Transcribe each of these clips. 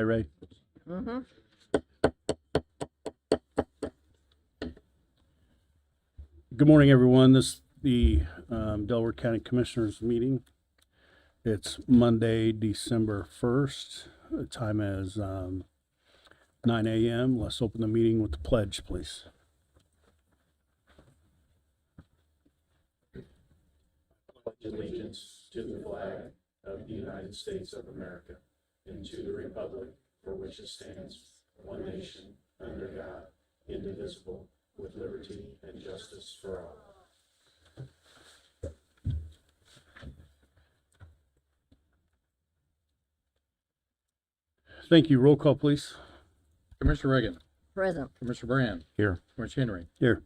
Ray. Mm-hmm. Good morning, everyone. This is the Delaware County Commissioners meeting. It's Monday, December 1st. The time is 9 a.m. Let's open the meeting with the pledge, please. Allegiance to the flag of the United States of America and to the republic for which it stands, one nation, under God, indivisible, with liberty and justice for all. Thank you. Roll call, please. Commissioner Reagan, Present. Commissioner Brand, Here. Commissioner Henry, Here.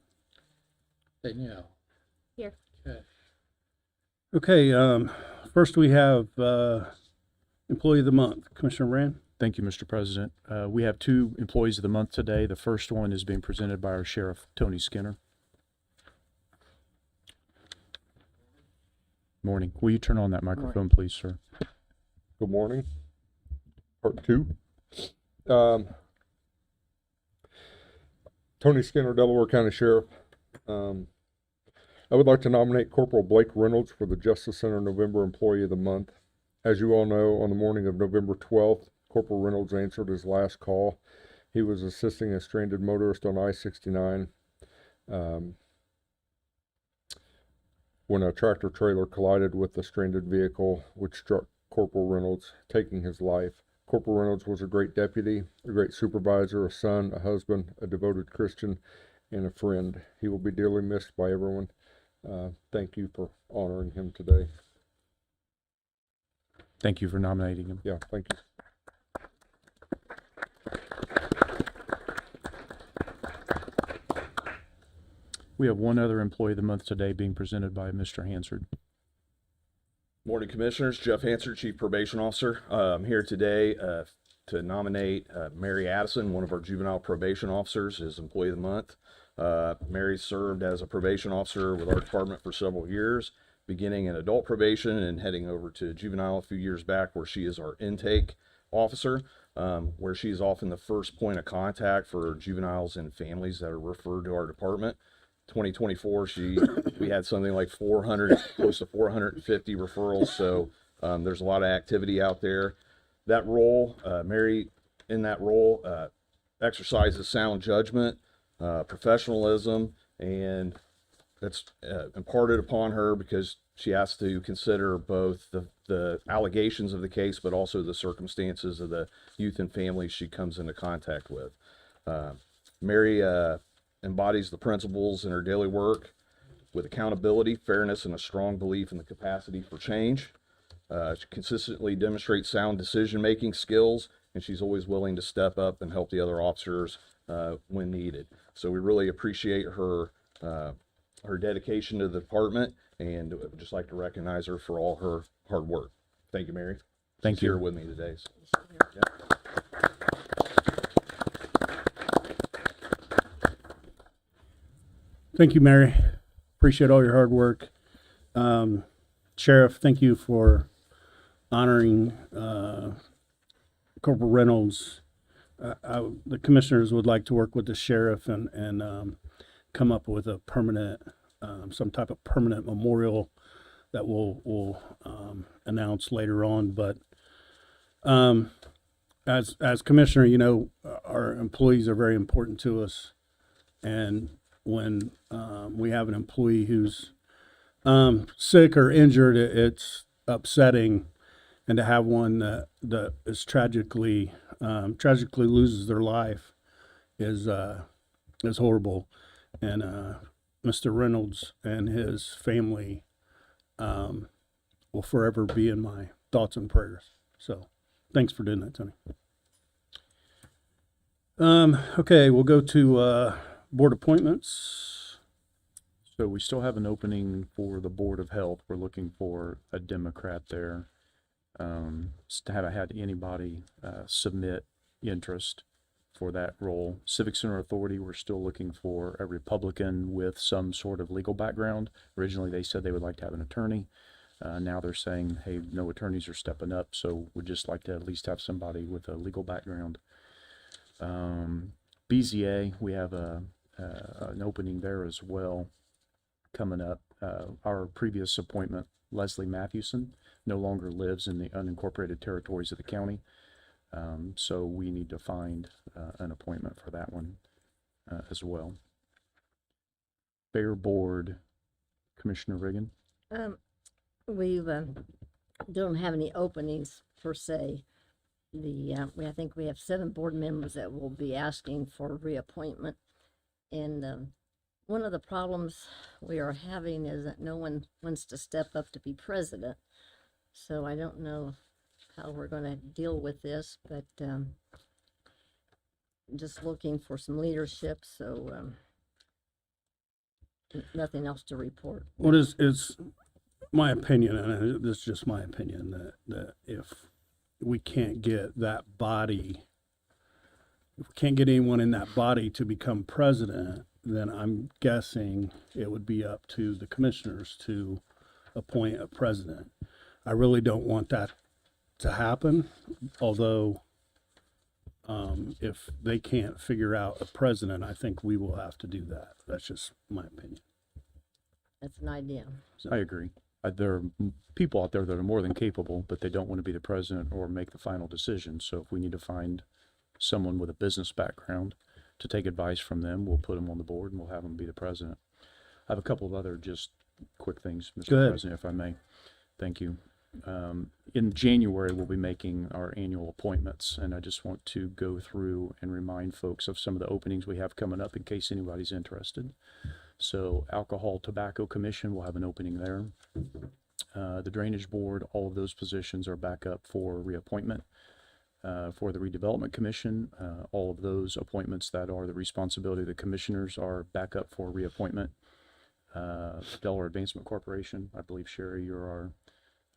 Danielle. Here. Okay. Okay. First, we have Employee of the Month. Commissioner Rand. Thank you, Mr. President. We have two employees of the month today. The first one is being presented by our Sheriff, Tony Skinner. Morning. Will you turn on that microphone, please, sir? Good morning. Part two. Tony Skinner, Delaware County Sheriff. I would like to nominate Corporal Blake Reynolds for the Justice Center November Employee of the Month. As you all know, on the morning of November 12th, Corporal Reynolds answered his last call. He was assisting a stranded motorist on I-69 when a tractor trailer collided with the stranded vehicle, which struck Corporal Reynolds, taking his life. Corporal Reynolds was a great deputy, a great supervisor, a son, a husband, a devoted Christian, and a friend. He will be dearly missed by everyone. Thank you for honoring him today. Thank you for nominating him. Yeah, thank you. We have one other Employee of the Month today being presented by Mr. Hansard. Morning, Commissioners. Jeff Hansard, Chief Probation Officer. I'm here today to nominate Mary Addison, one of our juvenile probation officers, as Employee of the Month. Mary served as a probation officer with our department for several years, beginning in adult probation and heading over to juvenile a few years back, where she is our intake officer, where she is often the first point of contact for juveniles and families that are referred to our department. 2024, we had something like 400, close to 450 referrals. So there's a lot of activity out there. That role, Mary, in that role, exercises sound judgment, professionalism, and that's imparted upon her because she has to consider both the allegations of the case, but also the circumstances of the youth and families she comes into contact with. Mary embodies the principles in her daily work with accountability, fairness, and a strong belief in the capacity for change. She consistently demonstrates sound decision-making skills, and she's always willing to step up and help the other officers when needed. So we really appreciate her dedication to the department, and would just like to recognize her for all her hard work. Thank you, Mary. Thank She's you. here with me today. So. Yeah. Thank you, Mary. Appreciate all your hard work. Sheriff, thank you for honoring Corporal Reynolds. The commissioners would like to work with the sheriff and come up with a permanent, some type of permanent memorial that we'll announce later on. But as commissioner, you know, our employees are very important to us, and when we have an employee who's sick or injured, it's upsetting, and to have one that is tragically loses their life is horrible. And Mr. Reynolds and his family will forever be in my thoughts and prayers. So thanks for doing that, Tony. Okay, we'll go to board appointments. So we still have an opening for the Board of Health. We're looking for a Democrat there. Haven't had anybody submit interest for that role. Civic Center Authority, we're still looking for a Republican with some sort of legal background. Originally, they said they would like to have an attorney. Now they're saying, hey, no attorneys are stepping up, so we'd just like to at least have somebody with a legal background. BZA, we have an opening there as well coming up. Our previous appointment, Leslie Mathewson, no longer lives in the unincorporated territories of the county. So we need to find an appointment for that one as well. Fair Board, Commissioner Riggin. We don't have any openings per se. I think we have 7 board members that will be asking for reappointment. And one of the problems we are having is that no one wants to step up to be president. So I don't know how we're going to deal with this, but just looking for some leadership. So nothing else to report. What is my opinion, and this is just my opinion, that if we can't get that body, if we can't get anyone in that body to become president, then I'm guessing it would be up to the commissioners to appoint a president. I really don't want that to happen, although if they can't figure out a president, I think we will have to do that. That's just my opinion. That's an idea. I agree. There are people out there that are more than capable, but they don't want to be the president or make the final decision. So if we need to find someone with a business background to take advice from them, we'll put them on the board and we'll have them be the president. I have a couple of other just quick things, Go Mr. ahead. President, if I may. Thank you. In January, we'll be making our annual appointments, and I just want to go through and remind folks of some of the openings we have coming up in case anybody's interested. So Alcohol Tobacco Commission will have an opening there. The Drainage Board, all of those positions are back up for reappointment. For the Redevelopment Commission, all of those appointments that are the responsibility of the commissioners are back up for reappointment. Delaware Advancement Corporation, I believe, Sherry, you're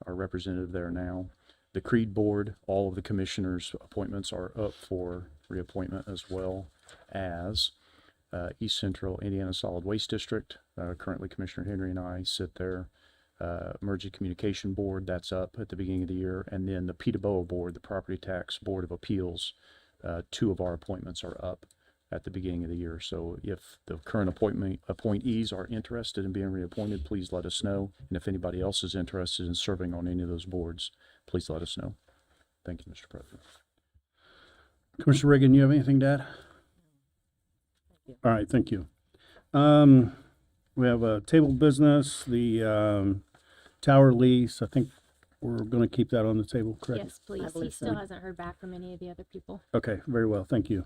our representative there now. The Creed Board, all of the commissioners' appointments are up for reappointment, as well as East Central Indiana Solid Waste District. Currently, Commissioner Henry and I sit there. Emergency Communication Board, that's up at the beginning of the year. And then the PETA-BOA Board, the Property Tax Board of Appeals, 2 of our appointments are up at the beginning of the year. So if the current appointees are interested in being reappointed, please let us know. And if anybody else is interested in serving on any of those boards, please let us know. Thank you, Mr. President. Commissioner Reagan, you have anything to add? All right, thank you. We have a table business, the tower lease. I think we're going to keep that on the table, correct? Yes, please. He believe so. still hasn't heard back from any of the other people. Okay, very well, thank you.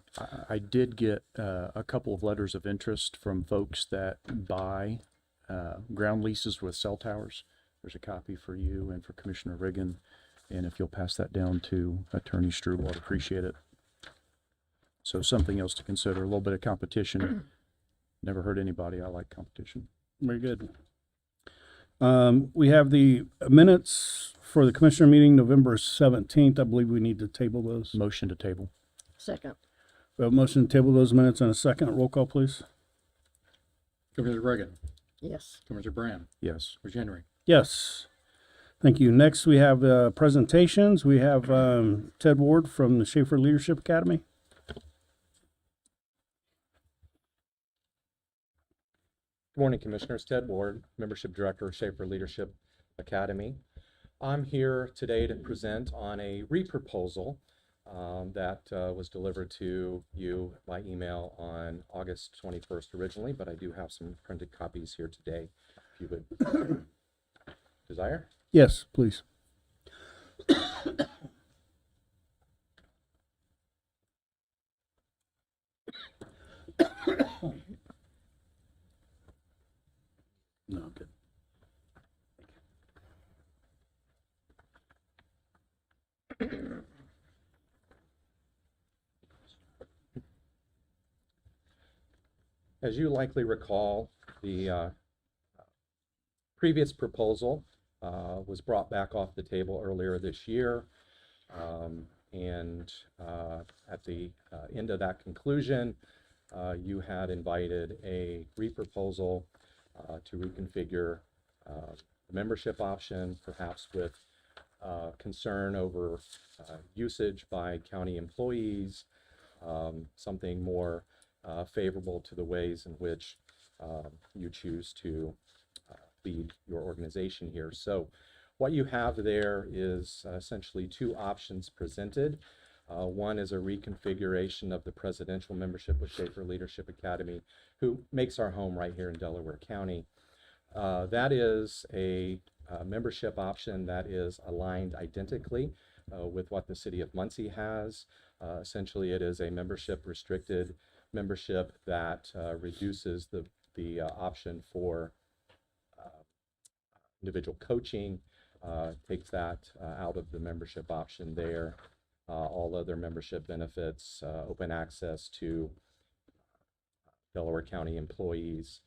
I did get a couple of letters of interest from folks that buy ground leases with cell towers. There's a copy for you and for Commissioner Riggin. And if you'll pass that down to Attorney Struble, I'd appreciate it. So something else to consider, a little bit of competition. Never hurt anybody. I like competition. Very good. We have the minutes for the commissioner meeting, November 17th. I believe we need to table those. Motion to table. Second. We have a motion to table those minutes in a second. Roll call, please. Commissioner Reagan, Yes. Commissioner Brand, Yes. Commissioner Henry. Yes. Thank you. Next, we have presentations. We have Ted Ward from the Schaefer Leadership Academy. Good morning, Commissioners. Ted Ward, Membership Director of Schaefer Leadership Academy. I'm here today to present on a reproposal that was delivered to you by email on August 21st originally, but I do have some printed copies here today, if you would desire. Yes, please. No, good. As you likely recall, the previous proposal was brought back off the table earlier this year. And at the end of that conclusion, you had invited a reproposal to reconfigure membership option, perhaps with concern over usage by county employees, something more favorable to the ways in which you choose to lead your organization here. So what you have there is essentially two options presented. One is a reconfiguration of the presidential membership with Schaefer Leadership Academy, who makes our home right here in Delaware County. That is a membership option that is aligned identically with what the city of Muncie has. Essentially, it is a restricted membership that reduces the option for individual coaching, takes that out of the membership option there. All other membership benefits, open access to Delaware County employees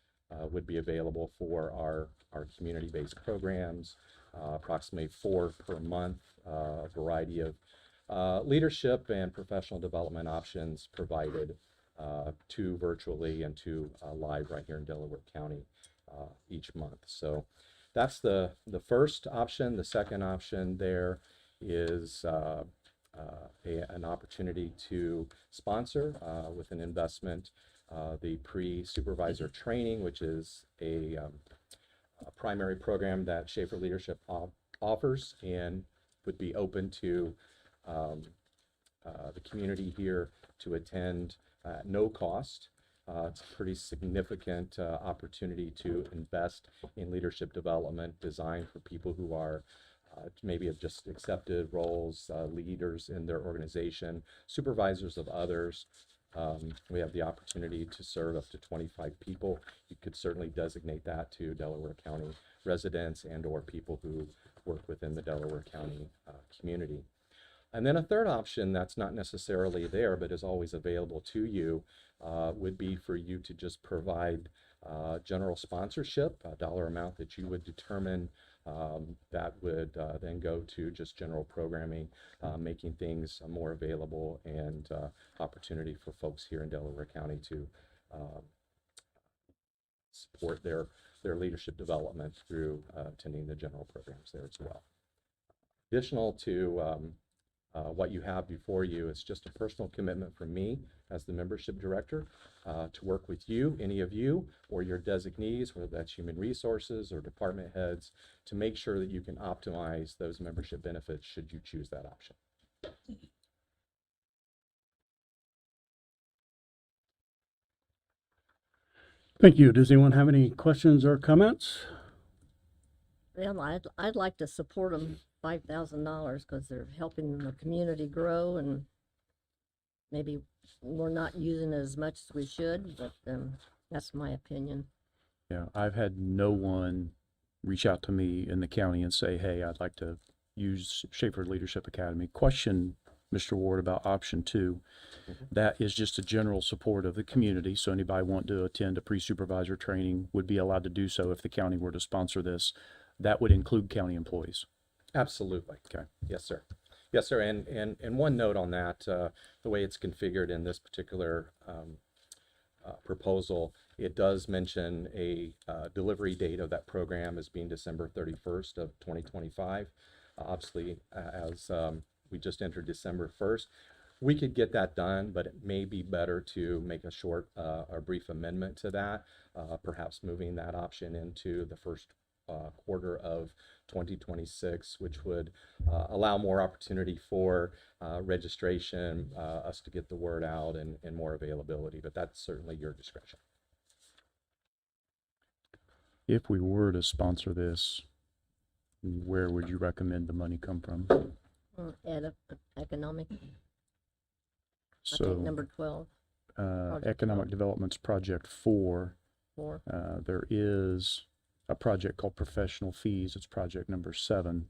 would be available for our community-based programs, approximately 4 per month, a variety of leadership and professional development options provided, 2 virtually and 2 live right here in Delaware County each month. So that's the first option. The second option there is an opportunity to sponsor with an investment the pre-supervisor training, which is a primary program that Schaefer Leadership offers and would be open to the community here to attend at no cost. It's a pretty significant opportunity to invest in leadership development designed for people who are maybe have just accepted roles, leaders in their organization, supervisors of others. We have the opportunity to serve up to 25 people. You could certainly designate that to Delaware County residents and or people who work within the Delaware County community. And then a third option that's not necessarily there but is always available to you would be for you to just provide general sponsorship, a dollar amount that you would determine that would then go to just general programming, making things more available and opportunity for folks here in Delaware County to support their leadership development through attending the general programs there as well. Additional to what you have before you is just a personal commitment from me as the membership director to work with you, any of you, or your designees, whether that's human resources or department heads, to make sure that you can optimize those membership benefits should you choose that option. Thank you. Does anyone have any questions or comments? Well, I'd like to support them $5,000 because they're helping the community grow, and maybe we're not using it as much as we should, but that's my opinion. Yeah, I've had no one reach out to me in the county and say, hey, I'd like to use Schaefer Leadership Academy. Question, Mr. Ward, about option 2. That is just a general support of the community. So anybody want to attend a pre-supervisor training would be allowed to do so if the county were to sponsor this. That would include county employees. Absolutely. Okay. Yes, sir. Yes, sir. And one note on that, the way it's configured in this particular proposal, it does mention a delivery date of that program as being December 31st of 2025. Obviously, as we just entered December 1st, we could get that done, but it may be better to make a short or brief amendment to that, perhaps moving that option into the first quarter of 2026, which would allow more opportunity for registration, us to get the word out and more availability, but that's certainly your discretion. If we were to sponsor this, where would you recommend the money come from? Economic, I So think number 12, Economic 12. Development's Project 4. 4. There is a project called Professional Fees. It's project number 7.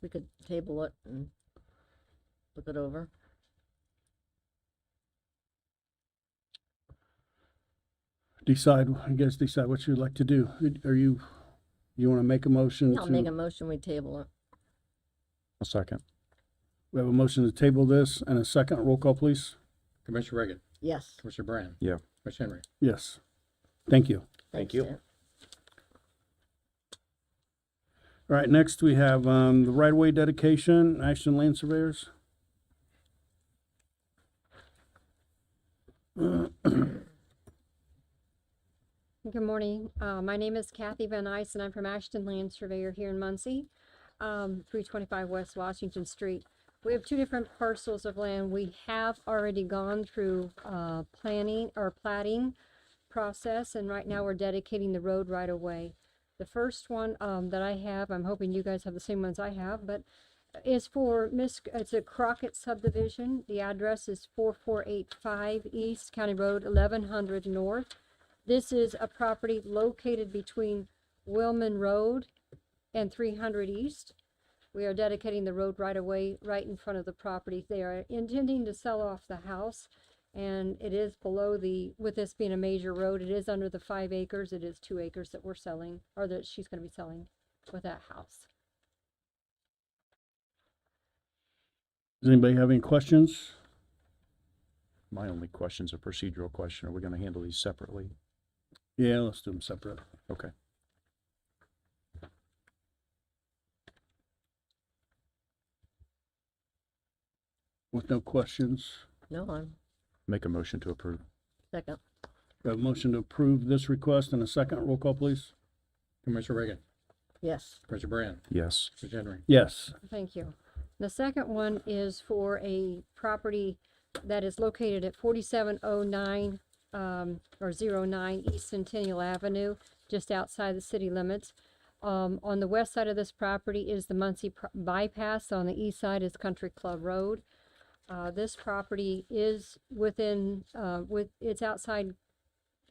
We could table it and look it over. You guys decide what you'd like to do. You want to make a motion I'll make a to, motion, we table it. A second. we have a motion to table this and a second. Roll call, please. Commissioner Reagan, Yes. Commissioner Brand. Yeah. Commissioner Henry. Yes. Thank you. Thank Thanks, you. Ted. All right, next we have the right-of-way dedication, Ashton Land Surveyors. Good morning. My name is Kathy Van Ice, and I'm from Ashton Land Surveyor here in Muncie, 325 West Washington Street. We have two different parcels of land. We have already gone through planning or platting process, and right now we're dedicating the road right away. The first one that I have, I'm hoping you guys have the same ones I have, but is for it's a Crockett subdivision. The address is 4485 East County Road 1100 North. This is a property located between Willman Road and 300 East. We are dedicating the road right away, right in front of the property. They are intending to sell off the house, and it is below with this being a major road, it is under the 5 acres. It is 2 acres that we're selling, or that she's gonna be selling with that house. Does anybody have any questions? My only question's a procedural question. Are we gonna handle these separately? Yeah, let's do them separate. Okay. With no questions. No, I'm Make a motion to approve. second. We have a motion to approve this request and a second. Roll call, please. Commissioner Reagan. Yes. Commissioner Brand. Yes. Commissioner Henry. Yes. Thank you. The second one is for a property that is located at 4709, or 09 East Centennial Avenue, just outside the city limits. On the west side of this property is the Muncie bypass. On the east side is Country Club Road. This property is within, it's outside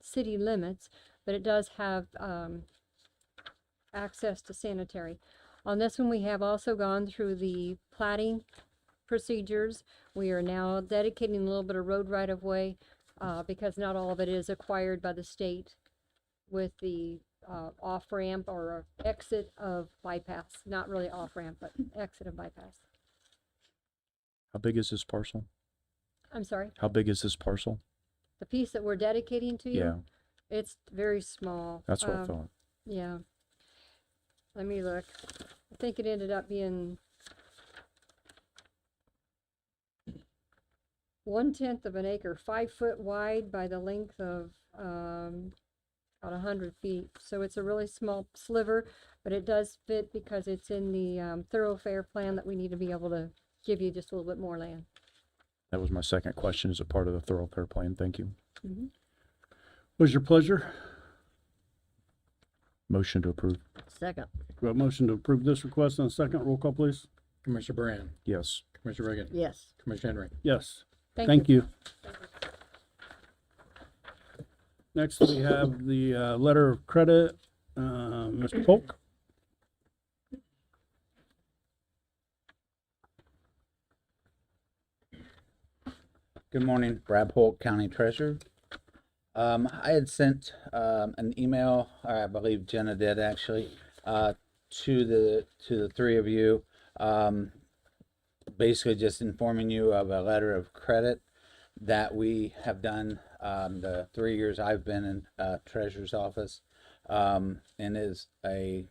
city limits, but it does have, access to sanitary. On this one, we have also gone through the platting procedures. We are now dedicating a little bit of road right of way, because not all of it is acquired by the state with the, off ramp or exit of bypass, not really off ramp, but exit of bypass. How big is this parcel? I'm sorry, How big is this parcel? the piece that we're dedicating to you? Yeah, It's very small. that's what I thought. Yeah. Let me look. I think it ended up being 1/10 of an acre, 5 foot wide by the length of, about 100 feet. So it's a really small sliver, but it does fit because it's in the, thoroughfare plan that we need to be able to give you just a little bit more land. That was my second question. Is a part of the thoroughfare plan. Thank you. What's your pleasure? Motion to approve. Second. We have a motion to approve this request and a second. Roll call, please. Commissioner Brand. Yes. Commissioner Reagan. Yes. Commissioner Henry. Yes. Thank you. Thank you. Next, we have the letter of credit. Mr. Polk. Good morning, Brad Polk, County Treasurer. I had sent an email, or I believe Jenna did actually, to the three of you, basically just informing you of a letter of credit that we have done the 3 years I've been in Treasurer's office, and is a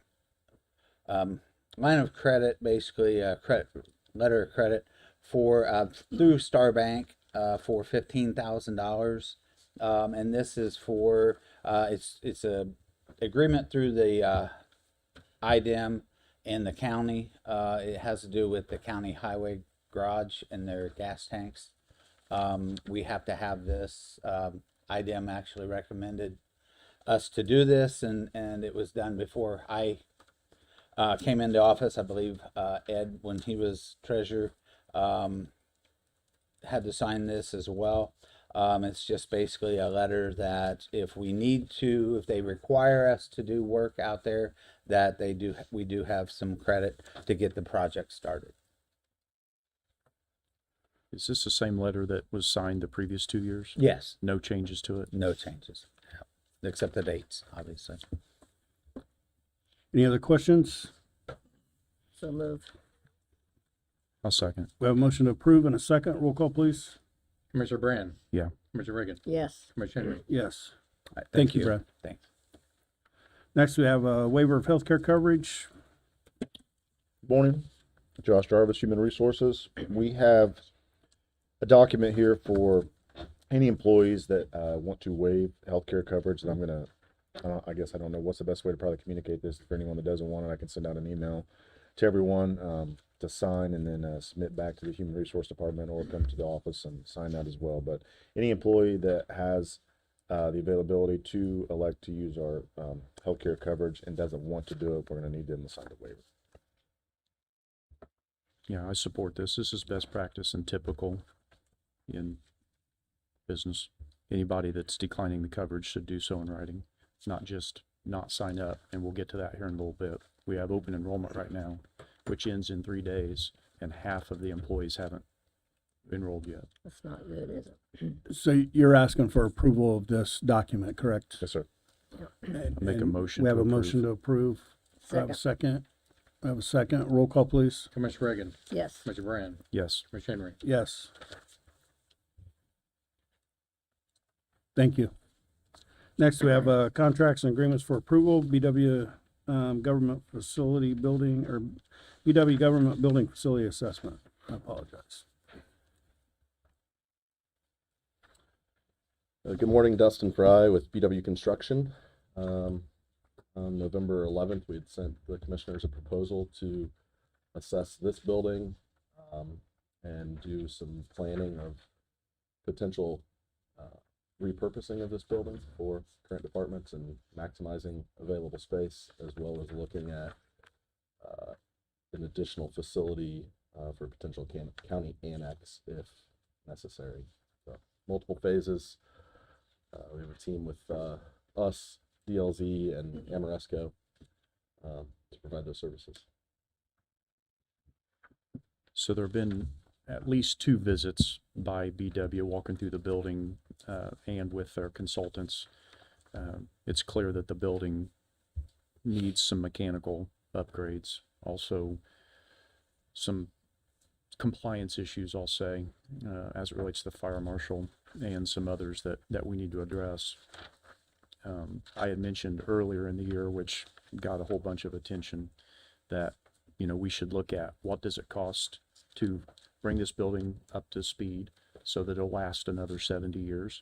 line of credit, basically a credit letter of credit for through Star Bank. For $15,000, and this is for it's a agreement through the IDEM and the county. It has to do with the county highway garage and their gas tanks. We have to have this. IDEM actually recommended us to do this, and it was done before I came into office. I believe Ed, when he was treasurer, had to sign this as well. It's just basically a letter that if we need to, if they require us to do work out there, that we do have some credit to get the project started. Is this the same letter that was signed the previous 2 years? Yes, No changes to it? no changes, except the dates, obviously. Any other questions? So moved. I'll second. We have a motion to approve and a second. Roll call, please. Commissioner Brand, Yeah. Commissioner Reagan, Yes. Commissioner Henry. Yes. All right, Thank you, Brad. Thanks. Next, we have a waiver of healthcare coverage. Morning, Josh Jarvis, Human Resources. We have a document here for any employees that want to waive healthcare coverage, and I'm gonna, I guess I don't know what's the best way to probably communicate this. For anyone that doesn't want it, I can send out an email to everyone to sign and then submit back to the Human Resource Department or come to the office and sign that as well. But any employee that has the availability to elect to use our healthcare coverage and doesn't want to do it, we're gonna need them to sign the waiver. Yeah, I support this. This is best practice and typical in business. Anybody that's declining the coverage should do so in writing, not just not sign up. And we'll get to that here in a little bit. We have open enrollment right now, which ends in 3 days, and half of the employees haven't enrolled yet. That's not good, is it? So you're asking for approval of this document, correct? Yes, sir. And- Make a and motion We have to a motion to approve. I have a second. I have a second. Roll call, please. Commissioner Reagan, Yes. Commissioner Brand, Yes. Commissioner Henry. Yes. Thank you. Next, we have contracts and agreements for approval, BW Government Facility Building, or BW Government Building Facility Assessment. I apologize. Good morning, Dustin Fry with BW Construction. On November 11th, we had sent the commissioners a proposal to assess this building and do some planning of potential repurposing of this building for current departments and maximizing available space, as well as looking at an additional facility for potential county annex if necessary. So multiple phases. We have a team with us, DLZ, and Amoresco to provide those services. So there have been at least 2 visits by BW walking through the building and with their consultants. It's clear that the building needs some mechanical upgrades, also some compliance issues, I'll say, as it relates to the fire marshal and some others that we need to address. I had mentioned earlier in the year, which got a whole bunch of attention, that, we should look at what does it cost to bring this building up to speed so that it'll last another 70 years,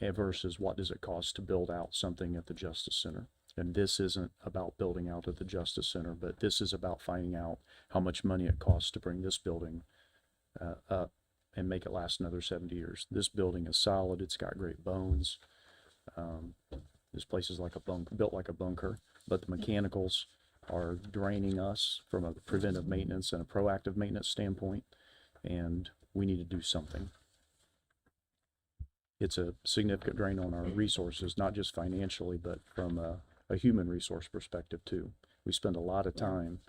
versus what does it cost to build out something at the Justice Center. And this isn't about building out at the Justice Center, but this is about finding out how much money it costs to bring this building up and make it last another 70 years. This building is solid. It's got great bones. This place is built like a bunker, but the mechanicals are draining us from a preventive maintenance and a proactive maintenance standpoint, and we need to do something. It's a significant drain on our resources, not just financially, but from a human resource perspective too. We spend a lot of time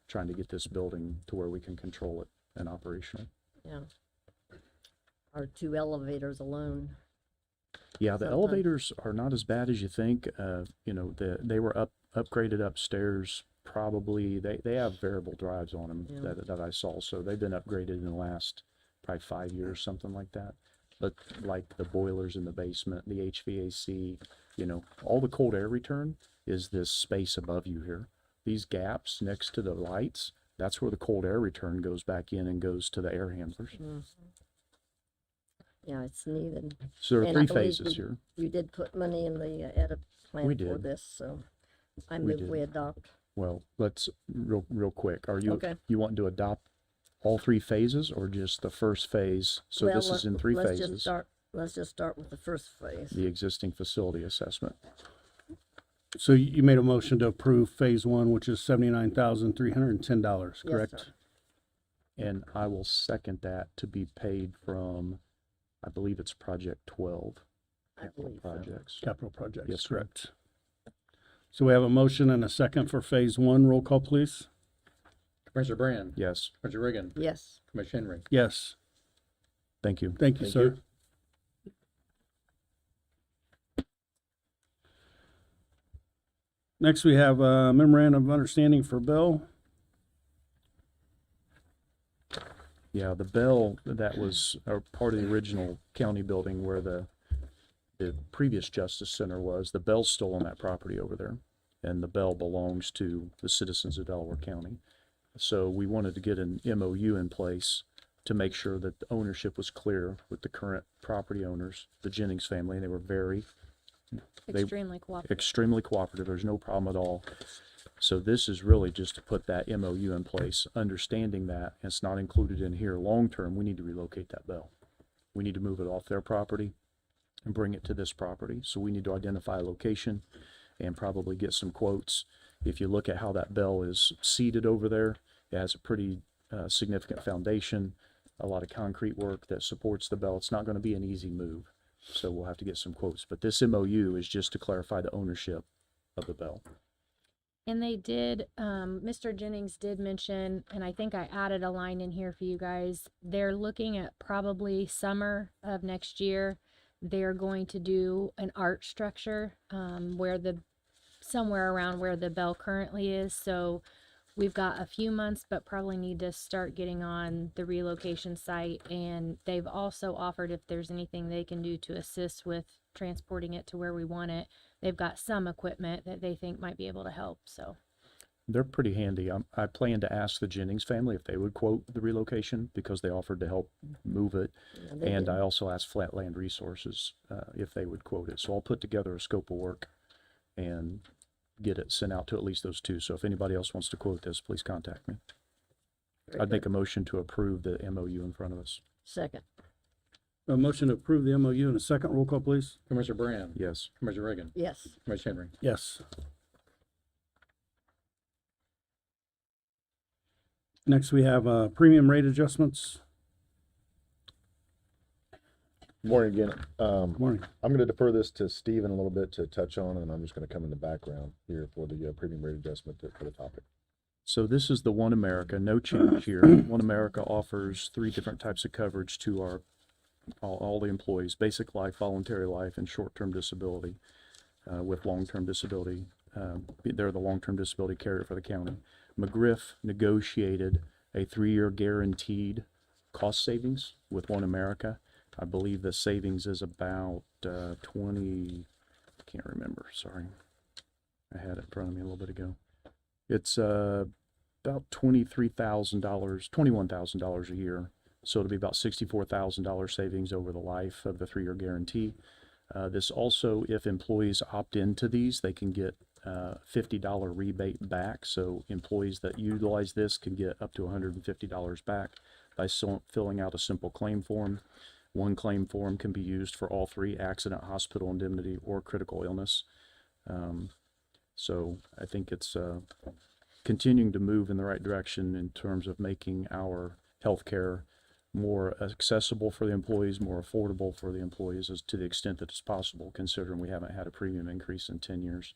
trying to get this building to where we can control it and operational. Yeah. Our 2 elevators alone. Yeah, the Sometimes. elevators are not as bad as you think. They were upgraded upstairs. Probably they have variable drives on them Yeah. that I saw. So they've been upgraded in the last probably 5 years, something like that. But like the boilers in the basement, the HVAC, all the cold air return is this space above you here. These gaps next to the lights, that's where the cold air return goes back in and goes to the air handlers. Mhm. Yeah, it's needed. So there are And I 3 believe phases here. You did put money in the edit plan We for did. this, so I We move did. we adopt. Well, let's real quick. Are you Okay. you want to adopt all 3 phases or just the first phase? So Well, this is in 3 let's phases. Let's just start with the first phase. The existing facility assessment. So you made a motion to approve phase 1, which is $79,310, Yes, correct? sir. And I will second that to be paid from, I believe it's Project 12. I believe so. Projects. Capital projects, Yes, sir. correct. So we have a motion and a second for phase 1. Roll call, please. Commissioner Brand, Yes, Commissioner Reagan, Yes. Commissioner Henry. Yes. thank you. Thank you, Thank sir. you. Next, we have a memorandum of understanding for Bill. Yeah, the bell that was part of the original county building where the previous Justice Center was, the bell's still on that property over there. And the bell belongs to the citizens of Delaware County. So we wanted to get an MOU in place to make sure that the ownership was clear with the current property owners, the Jennings family. They were Extremely cooperative. extremely cooperative. There's no problem at all. So this is really just to put that MOU in place, understanding that it's not included in here. Long-term, we need to relocate that bell. We need to move it off their property and bring it to this property. So we need to identify a location and probably get some quotes. If you look at how that bell is seated over there, it has a pretty significant foundation, a lot of concrete work that supports the bell. It's not going to be an easy move. So we'll have to get some quotes. But this MOU is just to clarify the ownership of the bell. And they did, Mr. Jennings did mention, and I think I added a line in here for you guys. They're looking at probably summer of next year. They're going to do an art structure somewhere around where the bell currently is. So we've got a few months, but probably need to start getting on the relocation site. And they've also offered if there's anything they can do to assist with transporting it to where we want it. They've got some equipment that they think might be able to help. So They're pretty handy. I plan to ask the Jennings family if they would quote the relocation because they offered to help move it. Yeah, they And did. I also asked Flatland Resources if they would quote it. So I'll put together a scope of work and get it sent out to at least those two. So if anybody else wants to quote this, please contact me. Very I'd make good. a motion to approve the MOU in front of us. Second. A motion to approve the MOU in a second. Roll call, please. Commissioner Brand, Yes. Commissioner Reagan, Yes. Commissioner Henry. Yes. Next, we have premium rate adjustments. Morning again. Good morning. I'm going to defer this to Stephen a little bit to touch on, and I'm just going to come in the background here for the premium rate adjustment for the topic. So this is the One America, no change here. One America offers 3 different types of coverage to our all the employees: basic life, voluntary life, and short-term disability. With long-term disability, they're the long-term disability carrier for the county. McGriff negotiated a 3-year guaranteed cost savings with One America. I believe the savings is about 20. I can't remember. Sorry, I had it in front of me a little bit ago. It's about $23,000, $21,000 a year. So it'll be about $64,000 savings over the life of the 3-year guarantee. This also, if employees opt into these, they can get $50 rebate back. So employees that utilize this can get up to $150 back by filling out a simple claim form. One claim form can be used for all 3: accident, hospital indemnity, or critical illness. So I think it's continuing to move in the right direction in terms of making our healthcare more accessible for the employees, more affordable for the employees, as to the extent that it's possible, considering we haven't had a premium increase in 10 years.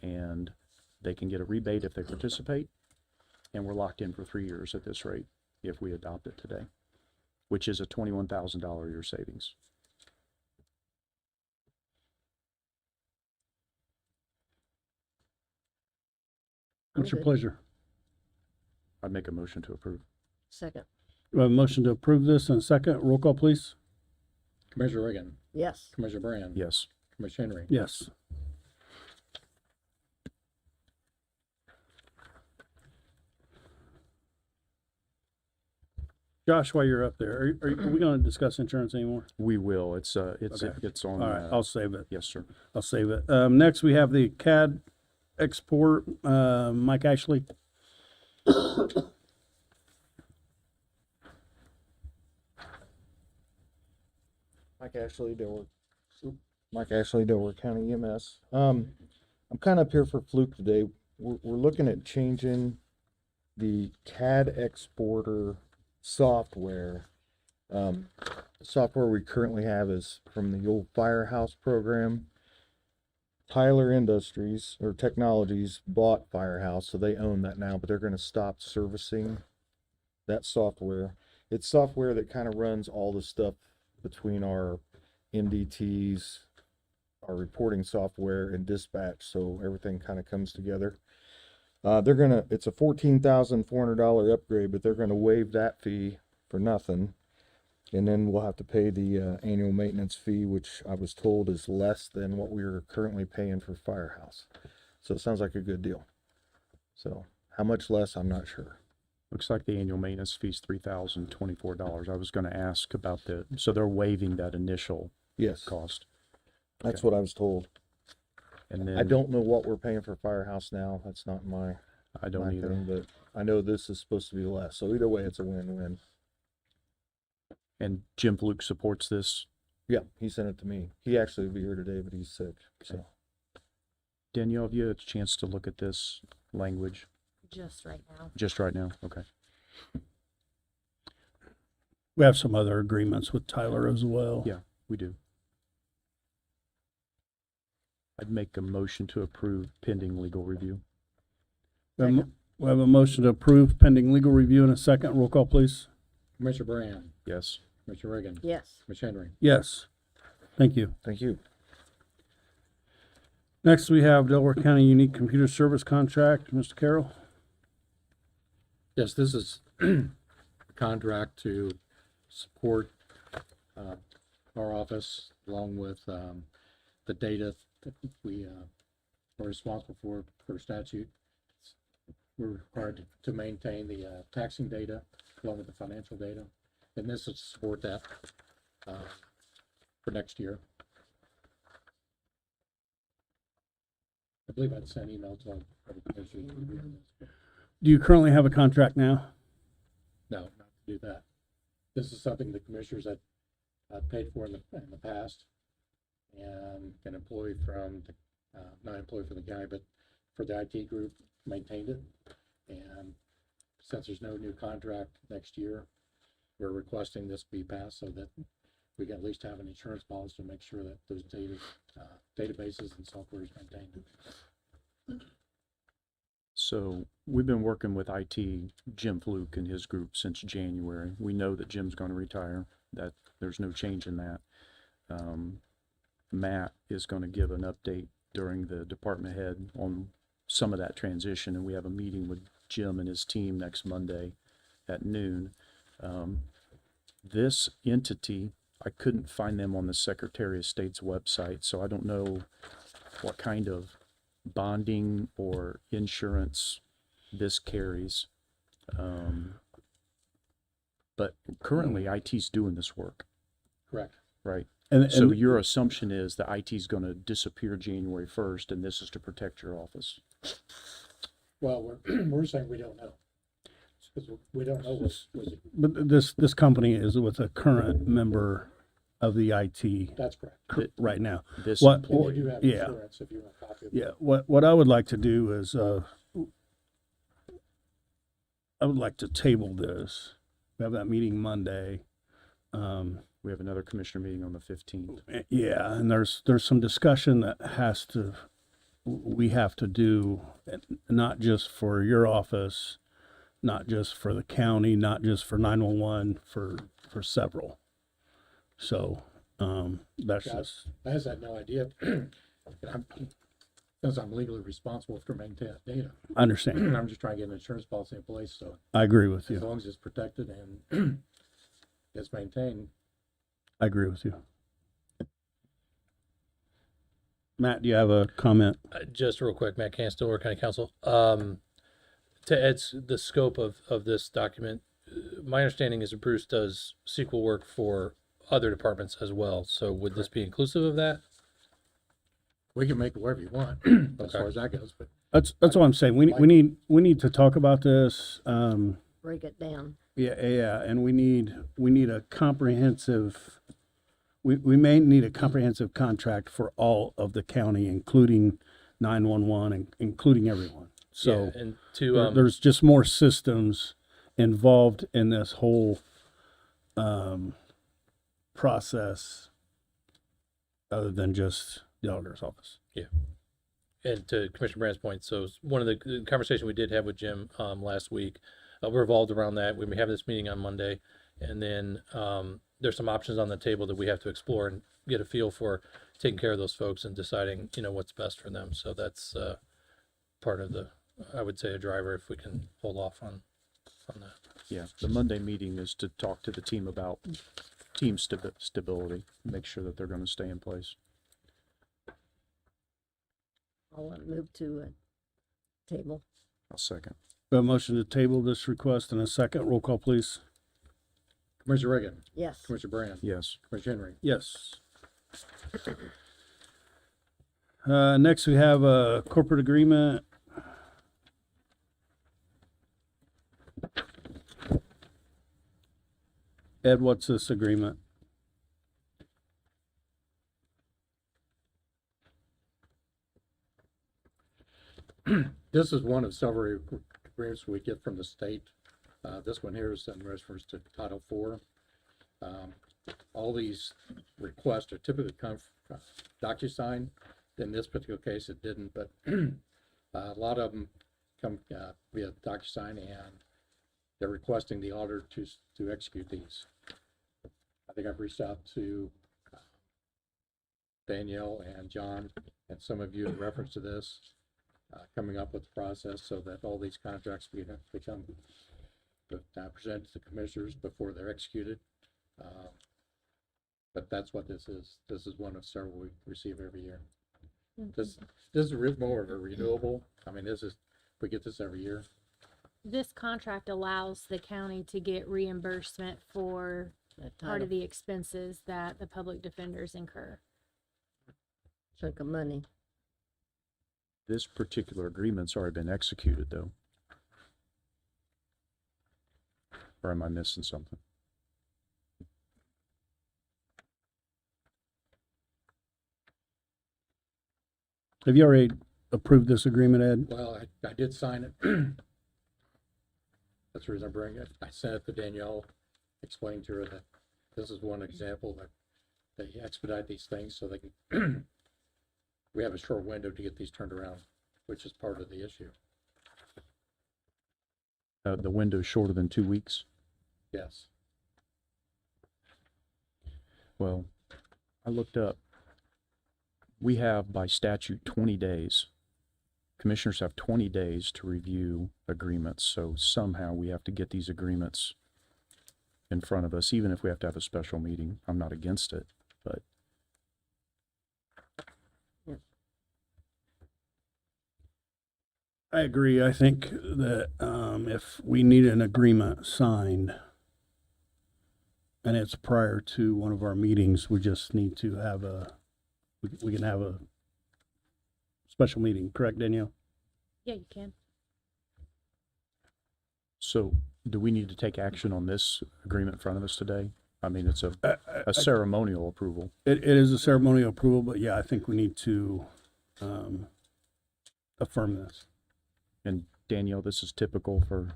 And they can get a rebate if they participate, and we're locked in for 3 years at this rate if we adopt it today, which is a $21,000 a year savings. What's your Good. pleasure? I'd make a motion to approve. Second. We have a motion to approve this in a second. Roll call, please. Commissioner Reagan, Yes. Commissioner Brand. Yes. Commissioner Henry. Yes. Josh, while you're up there, are we going to discuss insurance anymore? We will. It's Okay. it's on. All right, I'll save it. Yes, sir. I'll save it. Next, we have the CAD export, Mike Ashley. Mike Ashley, Delaware County EMS. I'm kind of up here for Fluke today. We're looking at changing the CAD exporter software. The software we currently have is from the old Firehouse program. Tyler Industries or Technologies bought Firehouse, so they own that now, but they're going to stop servicing that software. It's software that kind of runs all the stuff between our MDTs, our reporting software, and dispatch, so everything kind of comes together. It's a $14,400 upgrade, but they're gonna waive that fee for nothing. And then we'll have to pay the annual maintenance fee, which I was told is less than what we are currently paying for Firehouse. So it sounds like a good deal. So how much less, I'm not sure. Looks like the annual maintenance fee is $3,024. I was gonna ask about so they're waiving that initial Yes, cost. that's Okay. what I was told. And then I don't know what we're paying for Firehouse now. That's not my I don't my either. thing, but I know this is supposed to be less. So either way, it's a win-win. And Jim Fluke supports this. Yeah, he sent it to me. He actually will be here today, but he's sick. So Danielle, have you had a chance to look at this language Just right now. just right now? Okay. We have some other agreements with Tyler as well. Yeah, we do. I'd make a motion to approve pending legal review. We have a motion to approve pending legal review in a second. Roll call, please. Commissioner Brand, Yes. Commissioner Reagan, Yes. Commissioner Henry. Yes. Thank you. thank you. Next, we have Delaware County Unique Computer Service Contract. Mr. Carroll? Yes, this is a contract to support our office along with the data that we are responsible for statute. We're required to maintain the taxing data along with the financial data, and this is to support that for next year. I believe I'd sent email to our commissioners. Do you currently have a contract now? No, not to do that. This is something the commissioners had paid for in the past, and an employee from the, not an employee from the county, but for the IT group maintained it. And since there's no new contract next year, we're requesting this be passed so that we can at least have an insurance policy to make sure that those databases and software is maintained. So we've been working with IT, Jim Fluke and his group since January. We know that Jim's going to retire, that there's no change in that. Matt is going to give an update during the department head on some of that transition, and we have a meeting with Jim and his team next Monday at noon. This entity, I couldn't find them on the Secretary of State's website, so I don't know what kind of bonding or insurance this carries. But currently IT's doing this work, Correct. right? And, So your assumption is that IT's going to disappear January 1st and this is to protect your office. Well, we're saying we don't know. Because we don't know what's but this company is with a current member of the IT that's correct. right now. This What- And employee. they do have Yeah. insurance if you want a copy of it. Yeah, what I would like to do is, I would like to table this. We have that meeting Monday. We have another commissioner meeting on the 15th. Yeah, and there's some discussion that we have to do, not just for your office, not just for the county, not just for 911, for several. So, that's Yeah, just, I just had no idea. Since I'm legally responsible for maintaining that data, I understand. I'm just trying to get an insurance policy in place, so I agree with as you. long as it's protected and it's maintained. I agree with you. Matt, do you have a comment? Just real quick, Matt Can, Stillwater County Council. To Ed's, the scope of this document, my understanding is that Bruce does SQL work for other departments as well. So would this be inclusive of that? We can make it whatever you want as far as that goes, but That's what I'm saying. We need to talk about this. Break it down. Yeah, and we need a comprehensive. We may need a comprehensive contract for all of the county, including 911 and including everyone. So Yeah, and to there's just more systems involved in this whole process, other than just the auditor's office. and to Commissioner Brand's point, so one of the conversation we did have with Jim last week revolved around that. We may have this meeting on Monday, and then there's some options on the table that we have to explore and get a feel for taking care of those folks and deciding, what's best for them. So that's part of the, I would say, a driver if we can hold off on that. Yeah, the Monday meeting is to talk to the team about team stability, make sure that they're gonna stay in place. I'll move to a table. I'll second. We have a motion to table this request in a second. Roll call, please. Commissioner Reagan, Yes. Commissioner Brand, Yes. Commissioner Henry. Yes. Next, we have a corporate agreement. Ed, what's this agreement? This is one of several agreements we get from the state. This one here is in reference to Title IV. All these requests are typically come from DocuSign. In this particular case, it didn't, but a lot of them come via DocuSign, and they're requesting the auditor to execute these. I think I've reached out to Danielle and John and some of you in reference to this, coming up with the process so that all these contracts become presented to the commissioners before they're executed. But that's what this is. This is one of several we receive every year. This is more of a renewable. I mean, we get this every year. This contract allows the county to get reimbursement for part of the expenses that the public defenders incur. Chunk of money. This particular agreement's already been executed, though. Or am I missing something? Have you already approved this agreement, Ed? Well, I did sign it. That's the reason I bring it. I sent it to Danielle, explaining to her that this is one example that they expedite these things so they can, we have a short window to get these turned around, which is part of the issue. The window's shorter than 2 weeks? Yes. Well, I looked up. We have by statute 20 days. Commissioners have 20 days to review agreements, so somehow we have to get these agreements in front of us, even if we have to have a special meeting. I'm not against it, but. I agree. I think that if we need an agreement signed and it's prior to one of our meetings, we just need to have we can have a special meeting, correct, Danielle? Yeah, you can. So do we need to take action on this agreement in front of us today? I mean, it's a ceremonial approval. It is a ceremonial approval, but yeah, I think we need to affirm this. And Danielle, this is typical for,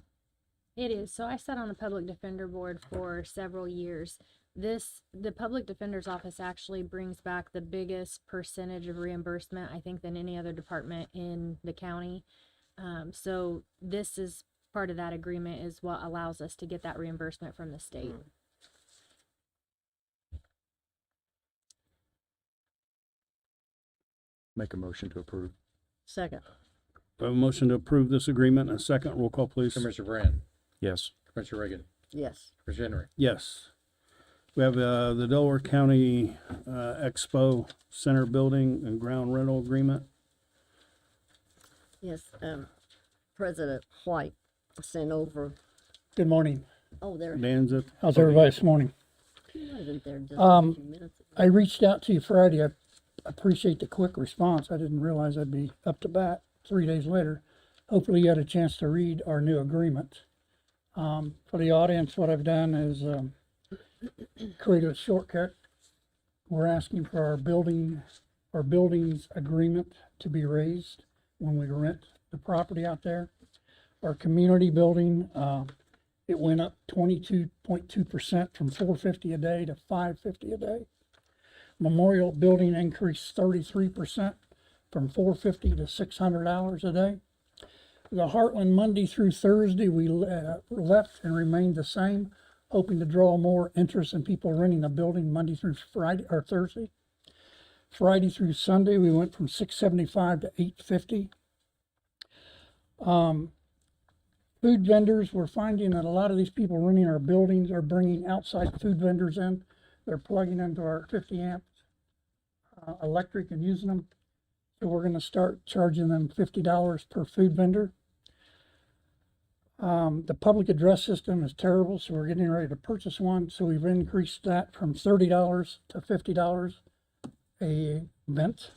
It is. So I sat on the public defender board for several years. The public defender's office actually brings back the biggest percentage of reimbursement, I think, than any other department in the county. So this is part of that agreement, is what allows us to get that reimbursement from the state. make a motion to approve. Second. We have a motion to approve this agreement. A second. Roll call, please. Commissioner Brand, Yes. Commissioner Reagan, Yes. Commissioner Henry. Yes. We have the Delaware County Expo Center Building and Ground Rental Agreement. Yes. President White sent over. Good morning. Oh, there. Dan's at. How's everybody this morning? He wasn't there just a few minutes ago. I reached out to you Friday. I appreciate the quick response. I didn't realize I'd be up to bat 3 days later. Hopefully you had a chance to read our new agreement. For the audience, what I've done is created a shortcut. We're asking for our buildings agreement to be raised when we rent the property out there. Our community building, it went up 22.2% from $450 a day to $550 a day. Memorial building increased 33% from $450 to $600 a day. The Heartland Monday through Thursday, we left and remained the same, hoping to draw more interest in people renting the building Monday through Friday or Thursday. Friday through Sunday, we went from $675 to $850. Food vendors, we're finding that a lot of these people running our buildings are bringing outside food vendors in. They're plugging into our 50 amp electric and using them. So we're gonna start charging them $50 per food vendor. The public address system is terrible, so we're getting ready to purchase one. So we've increased that from $30 to $50 a vent.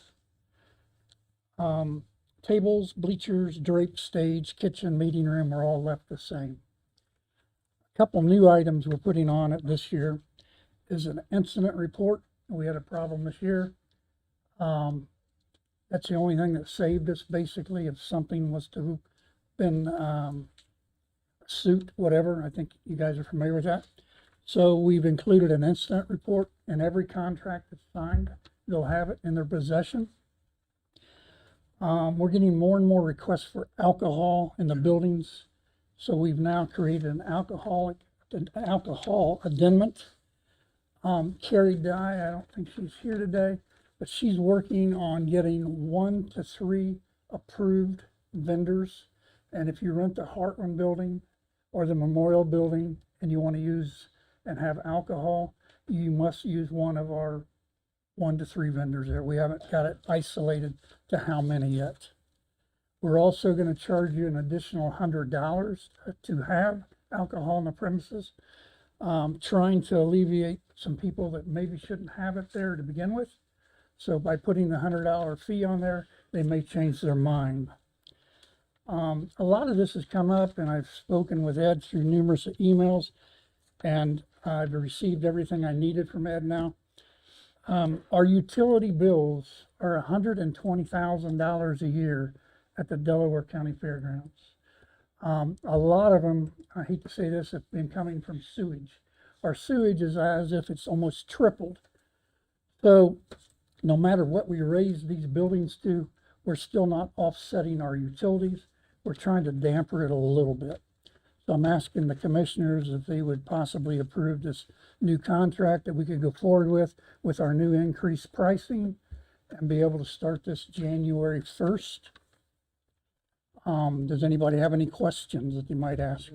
Tables, bleachers, drapes, stage, kitchen, meeting room are all left the same. A couple new items we're putting on it this year is an incident report. We had a problem this year. That's the only thing that saved us, basically, if something was to been suit, whatever. I think you guys are familiar with that. So we've included an incident report in every contract that's signed. They'll have it in their possession. We're getting more and more requests for alcohol in the buildings. So we've now created an alcohol addendum. Carrie Dye, I don't think she's here today, but she's working on getting 1 to 3 approved vendors. And if you rent the Heartland building or the Memorial building and you want to use and have alcohol, you must use one of our 1 to 3 vendors there. We haven't got it isolated to how many yet. We're also going to charge you an additional $100 to have alcohol on the premises, trying to alleviate some people that maybe shouldn't have it there to begin with. So by putting the $100 fee on there, they may change their mind. A lot of this has come up, and I've spoken with Ed through numerous emails, and I've received everything I needed from Ed now. Our utility bills are $120,000 a year at the Delaware County Fairgrounds. A lot of them, I hate to say this, have been coming from sewage. Our sewage is as if it's almost tripled. So no matter what we raise these buildings to, we're still not offsetting our utilities. We're trying to damper it a little bit. So I'm asking the commissioners if they would possibly approve this new contract that we could go forward with our new increased pricing and be able to start this January 1st. Does anybody have any questions that they might ask?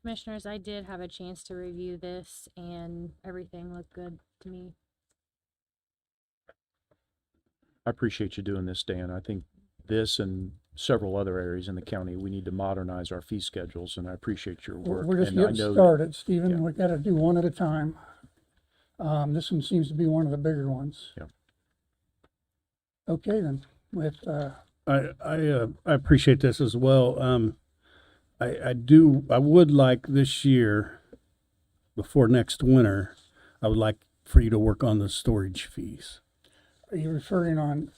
Commissioners, I did have a chance to review this and everything looked good to me. I appreciate you doing this, Dan. I think this and several other areas in the county, we need to modernize our fee schedules, and I appreciate your work. We're just And I getting know started, Stephen. yeah. We gotta do one at a time. This one seems to be one of the bigger ones. Yeah. Okay, then, with, I appreciate this as well. I would like this year, before next winter, I would like for you to work on the storage fees. are you referring on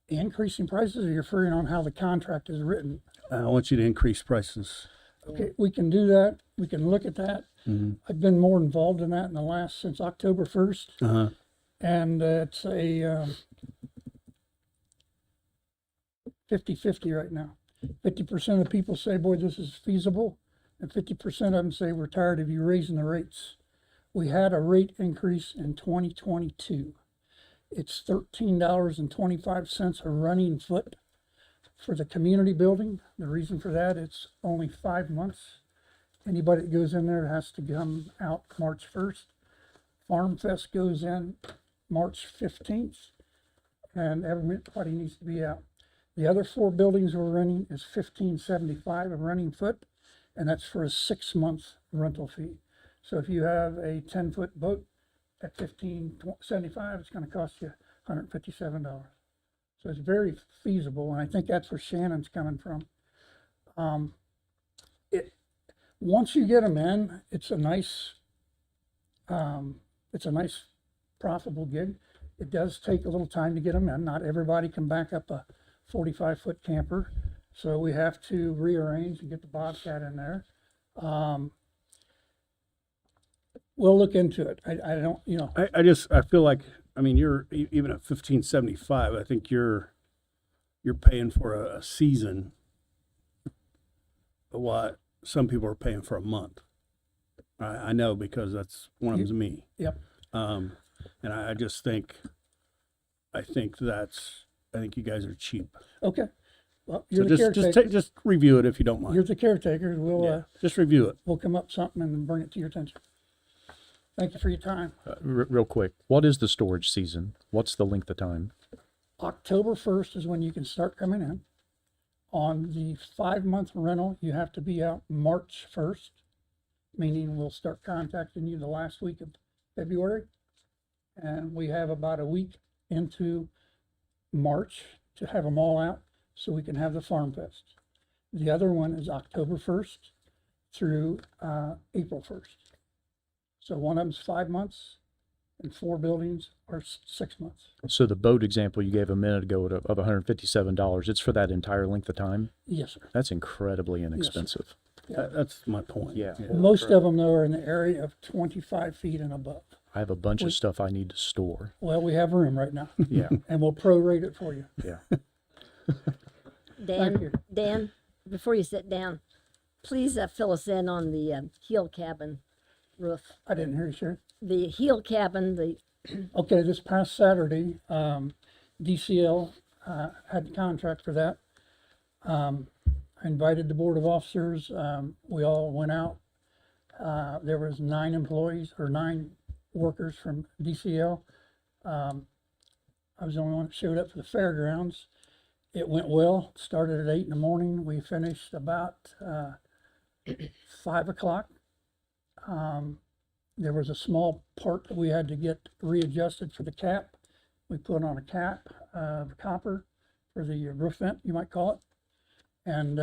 increasing prices, or you're referring on how the contract is written? I want you to increase prices. Okay, we can do that. We can look at that. Mm-hmm. I've been more involved in that in the last, since October 1st. Uh-huh. And it's a 50-50 right now. 50% of the people say, boy, this is feasible. And 50% of them say, we're tired of you raising the rates. We had a rate increase in 2022. It's $13.25 a running foot for the community building. The reason for that, it's only 5 months. Anybody that goes in there has to come out March 1st. Farm Fest goes in March 15th, and everybody needs to be out. The other 4 buildings we're renting is $15.75 a running foot, and that's for a 6-month rental fee. So if you have a 10-foot boat at $15.75, it's going to cost you $157. So it's very feasible, and I think that's where Shannon's coming from. Once you get them in, it's a nice profitable gig. It does take a little time to get them in. Not everybody can back up a 45-foot camper, so we have to rearrange and get the Bobcat in there. We'll look into it. I don't, you know. I feel like, I mean, you're even at $15.75. I think you're paying for a season what some people are paying for a month. I know, because that's one of them's me. Yep. And I just think, I think you guys are cheap. Okay. Well, So you're the caretaker. just review it if you don't mind. You're the caretaker. We'll, Just review it. we'll come up with something and bring it to your attention. Thank you for your time. Real quick, what is the storage season? What's the length of time? October 1st is when you can start coming in. On the 5-month rental, you have to be out March 1st, meaning we'll start contacting you the last week of February. And we have about a week into March to have them all out so we can have the Farm Fest. The other one is October 1st through April 1st. So one of them's 5 months and 4 buildings are 6 months. So the boat example you gave a minute ago of $157, it's for that entire length of time? Yes, sir. That's incredibly inexpensive. That's my point. Yeah. Most of them, though, are in the area of 25 feet and above. I have a bunch of stuff I need to store. Well, we have room right now. Yeah. And we'll prorate it for you. Yeah. Thank you. Dan, before you sit down, please fill us in on the heel cabin roof. I didn't hear you, sir. The heel cabin, the Okay, this past Saturday, DCL had the contract for that. I invited the Board of Officers. We all went out. There was 9 employees or 9 workers from DCL. I was the only one that showed up for the fairgrounds. It went well. Started at 8 in the morning. We finished about 5 o'clock. There was a small part that we had to get readjusted for the cap. We put on a cap of copper for the roof vent, you might call it. And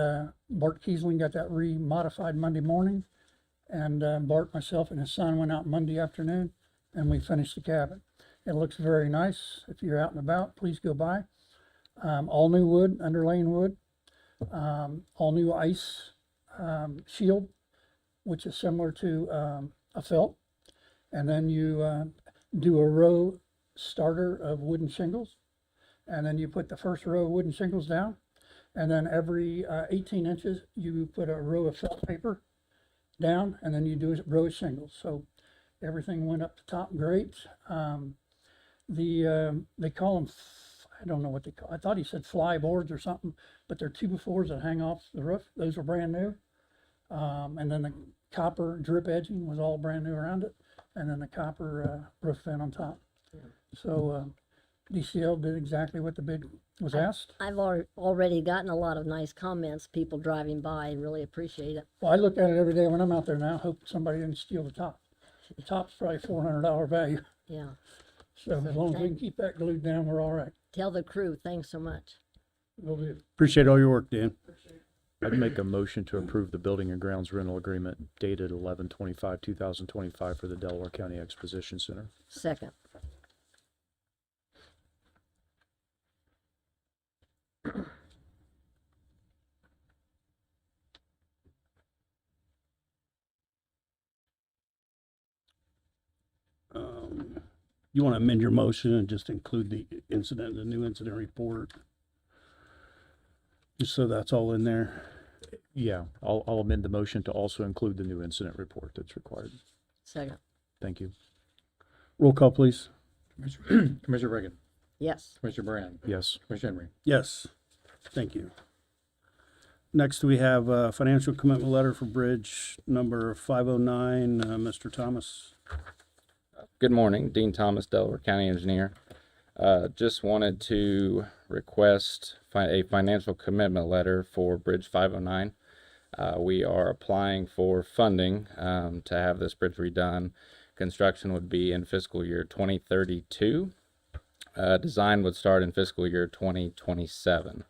Bart Kiesling got that remodified Monday morning. And Bart, myself, and his son went out Monday afternoon, and we finished the cabin. It looks very nice. If you're out and about, please go by. All new wood, underlaying wood. All new ice shield, which is similar to a felt. And then you do a row starter of wooden shingles. And then you put the first row of wooden shingles down. And then every 18 inches, you put a row of felt paper down, and then you do a row of shingles. So everything went up the top great. They call them, I don't know what they call, I thought he said fly boards or something, but they're 2x4s that hang off the roof. Those are brand new. And then the copper drip edging was all brand new around it. And then the copper roof vent on top. So DCL did exactly what the bid was asked. I've already gotten a lot of nice comments, people driving by, really appreciate it. Well, I look at it every day when I'm out there now, hope somebody didn't steal the top. The top's probably $400 value. Yeah. So as long as we can keep that glued down, we're all right. Tell the crew, thanks so much. Will do. Appreciate all your work, Dan. I'd make a motion to approve the building and grounds rental agreement dated 11/25/2025 for the Delaware County Exposition Center. Second. You want to amend your motion and just include the incident, the new incident report? Just so that's all in there. Yeah, I'll amend the motion to also include the new incident report that's required. Second. Thank you. Roll call, please. Commissioner Reagan, Yes. Commissioner Brand, Yes. Commissioner Henry. Yes, thank you. Next, we have a financial commitment letter for bridge number 509, Mr. Thomas. Good morning, Dean Thomas, Delaware County Engineer. Just wanted to request a financial commitment letter for Bridge 509. We are applying for funding to have this bridge redone. Construction would be in fiscal year 2032. Design would start in fiscal year 2027.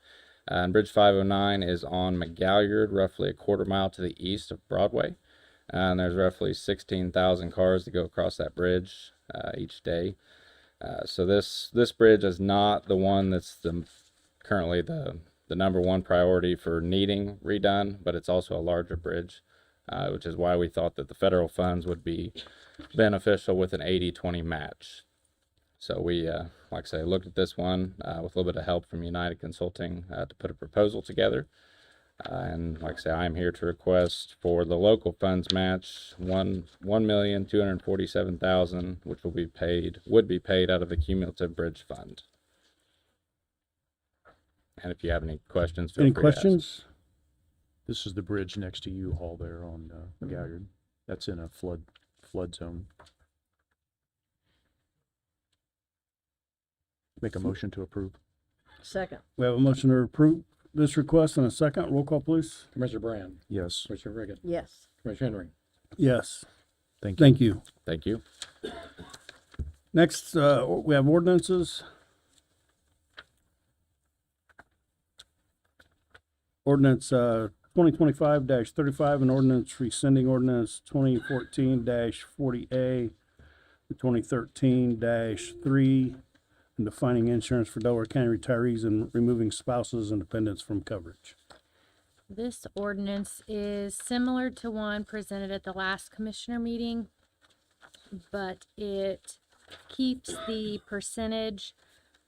And Bridge 509 is on McGalliard, roughly a quarter mile to the east of Broadway. And there's roughly 16,000 cars that go across that bridge each day. So this bridge is not the one that's currently the number one priority for needing redone, but it's also a larger bridge, which is why we thought that the federal funds would be beneficial with an 80-20 match. So we, like I say, looked at this one with a little bit of help from United Consulting to put a proposal together. And like I say, I'm here to request for the local funds match $1,247,000, which would be paid out of the cumulative bridge fund. And if you have any questions, feel Any free to ask. questions? This is the bridge next to U-Haul there on, McGalliard. That's in a flood zone. Make a motion to approve. Second. We have a motion to approve this request and a second. Roll call, please. Commissioner Brand, Yes. Commissioner Reagan, Yes. Commissioner Henry. Yes. Thank you. Thank you. Thank you. Next, we have ordinances. Ordinance 2025-35, an ordinance rescinding ordinance 2014-40A, 2013-3, and defining insurance for Delaware County retirees and removing spouses and dependents from coverage. This ordinance is similar to one presented at the last commissioner meeting, but it keeps the percentage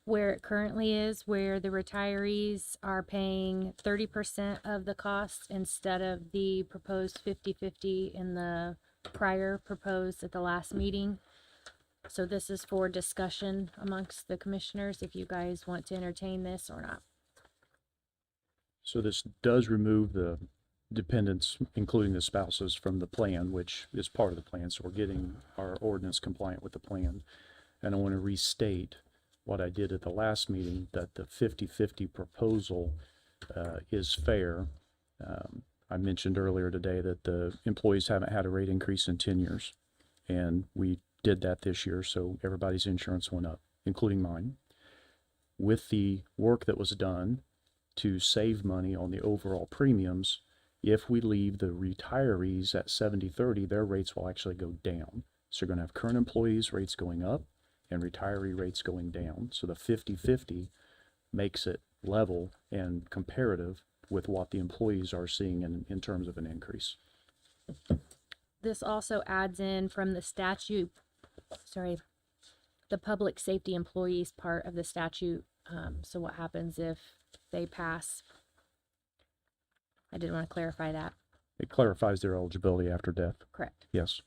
where it currently is, where the retirees are paying 30% of the cost instead of the proposed 50-50 in the prior proposed at the last meeting. So this is for discussion amongst the commissioners, if you guys want to entertain this or not. So this does remove the dependents, including the spouses, from the plan, which is part of the plan. So we're getting our ordinance compliant with the plan. And I want to restate what I did at the last meeting, that the 50-50 proposal is fair. I mentioned earlier today that the employees haven't had a rate increase in 10 years. And we did that this year, so everybody's insurance went up, including mine. With the work that was done to save money on the overall premiums, if we leave the retirees at 70-30, their rates will actually go down. So you're going to have current employees' rates going up and retiree rates going down. So the 50-50 makes it level and comparative with what the employees are seeing in terms of an increase. This also adds in from the statute, the public safety employees part of the statute. So what happens if they pass? I did want to clarify that. It clarifies their eligibility after death. Correct. Yes.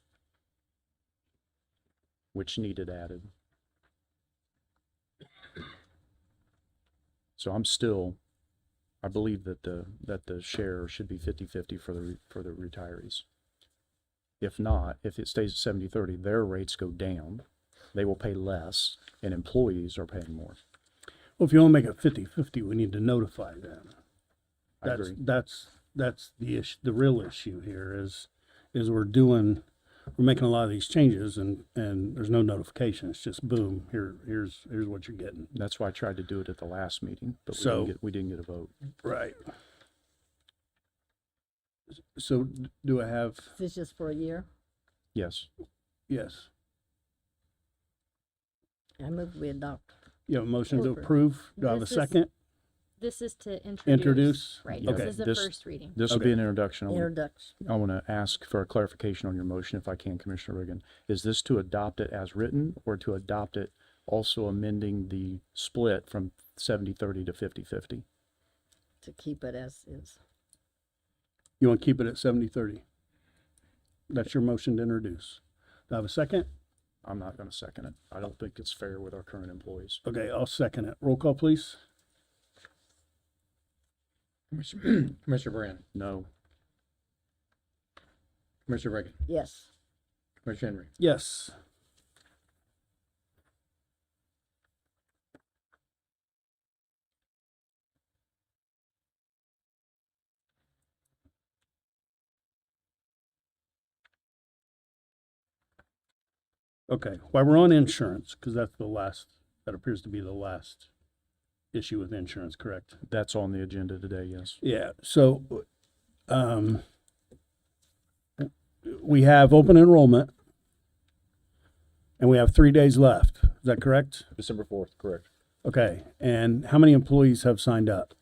Which needed added. So I believe that the share should be 50-50 for the retirees. If not, if it stays at 70-30, their rates go down. They will pay less, and employees are paying more. Well, if you want to make it 50-50, we need to notify them. I agree. That's the issue. The real issue here is we're making a lot of these changes and there's no notification. It's just boom, here's what you're getting. That's why I tried to do it at the last meeting, but we didn't get a vote. Right. So do I have? Is this just for a year? Yes. Yes. I move we adopt. You have a motion to approve. Do I have a second? This is to introduce. Introduce? Right, Yeah, this is the first reading. This will be an introduction. Introduction. I want to ask for a clarification on your motion, if I can, Commissioner Reagan. Is this to adopt it as written, or to adopt it also amending the split from 70-30 to 50-50? To keep it as is. You want to keep it at 70-30? That's your motion to introduce. Do I have a second? I'm not going to second it. I don't think it's fair with our current employees. Okay, I'll second it. Roll call, please. Commissioner Brand, No. Commissioner Reagan, Yes. Commissioner Henry. Yes. Okay, while we're on insurance, because that appears to be the last issue with insurance, correct? That's on the agenda today, yes. Yeah, so, we have open enrollment, and we have 3 days left. Is that correct? December 4th, correct. Okay, and how many employees have signed up?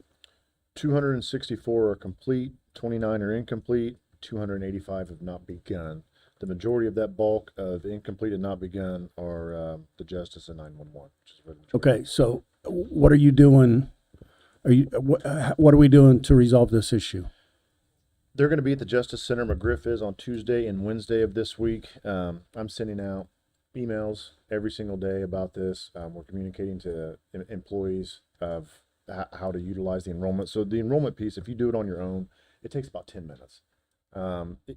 264 are complete, 29 are incomplete, 285 have not begun. The majority of that bulk of incomplete and not begun are the Justice and 911. Which is where the majority. Okay, so what are you doing? What are we doing to resolve this issue? They're going to be at the Justice Center. McGriff is on Tuesday and Wednesday of this week. I'm sending out emails every single day about this. We're communicating to employees of how to utilize the enrollment. So the enrollment piece, if you do it on your own, it takes about 10 minutes.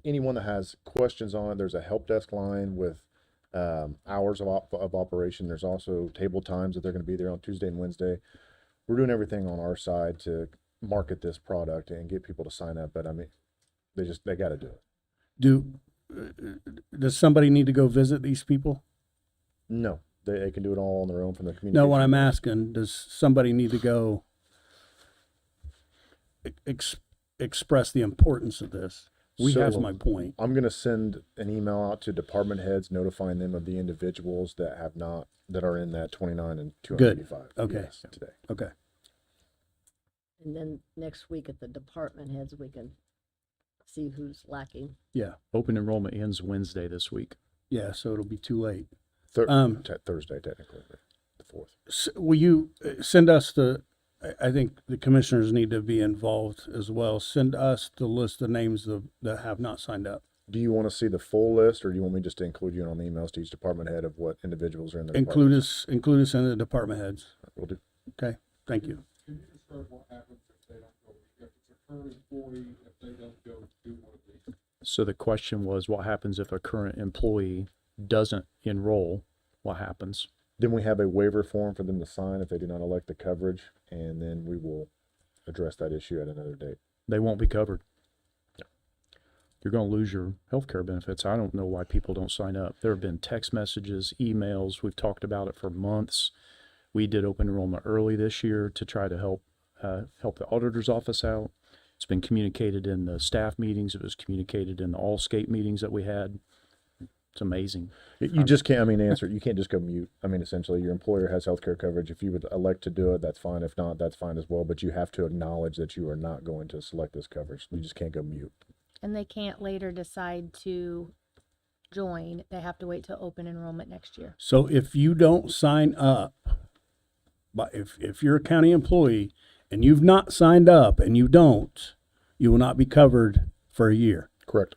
Anyone that has questions on it, there's a help desk line with hours of operation. There's also table times that they're going to be there on Tuesday and Wednesday. We're doing everything on our side to market this product and get people to sign up. But I mean, they got to do it. Does somebody need to go visit these people? No, they can do it all on their own from the community. No, what I'm asking, does somebody need to go express the importance of this? That's my point. I'm going to send an email out to department heads notifying them of the individuals that are in that 29 and 285. Okay. Yes, today. Okay. And then next week at the department heads, we can see who's lacking. Yeah. Open enrollment ends Wednesday this week. Yeah, so it'll be too late. Thursday, technically, the 4th. Will you send us I think the commissioners need to be involved as well. Send us the list of names that have not signed up. Do you want to see the full list, or do you want me just to include you on emails to each department head of what individuals are in the Include us in the department heads. We'll do. Okay, thank you. Can you describe what happens if they don't go, if it's a current employee, if they don't go do one of these? So the question was, what happens if a current employee doesn't enroll? What happens? Then we have a waiver form for them to sign if they do not elect the coverage, and then we will address that issue at another date. They won't be covered. You're going to lose your health care benefits. I don't know why people don't sign up. There have been text messages, emails. We've talked about it for months. We did open enrollment early this year to try to help the auditor's office out. It's been communicated in the staff meetings. It was communicated in the Allscape meetings that we had. It's amazing. You just can't, you can't just go mute. Essentially, your employer has health care coverage. If you would elect to do it, that's fine. If not, that's fine as well. But you have to acknowledge that you are not going to select this coverage. You just can't go mute. And they can't later decide to join. They have to wait till open enrollment next year. So if you don't sign up, but if you're a county employee and you've not signed up and you will not be covered for a year. Correct.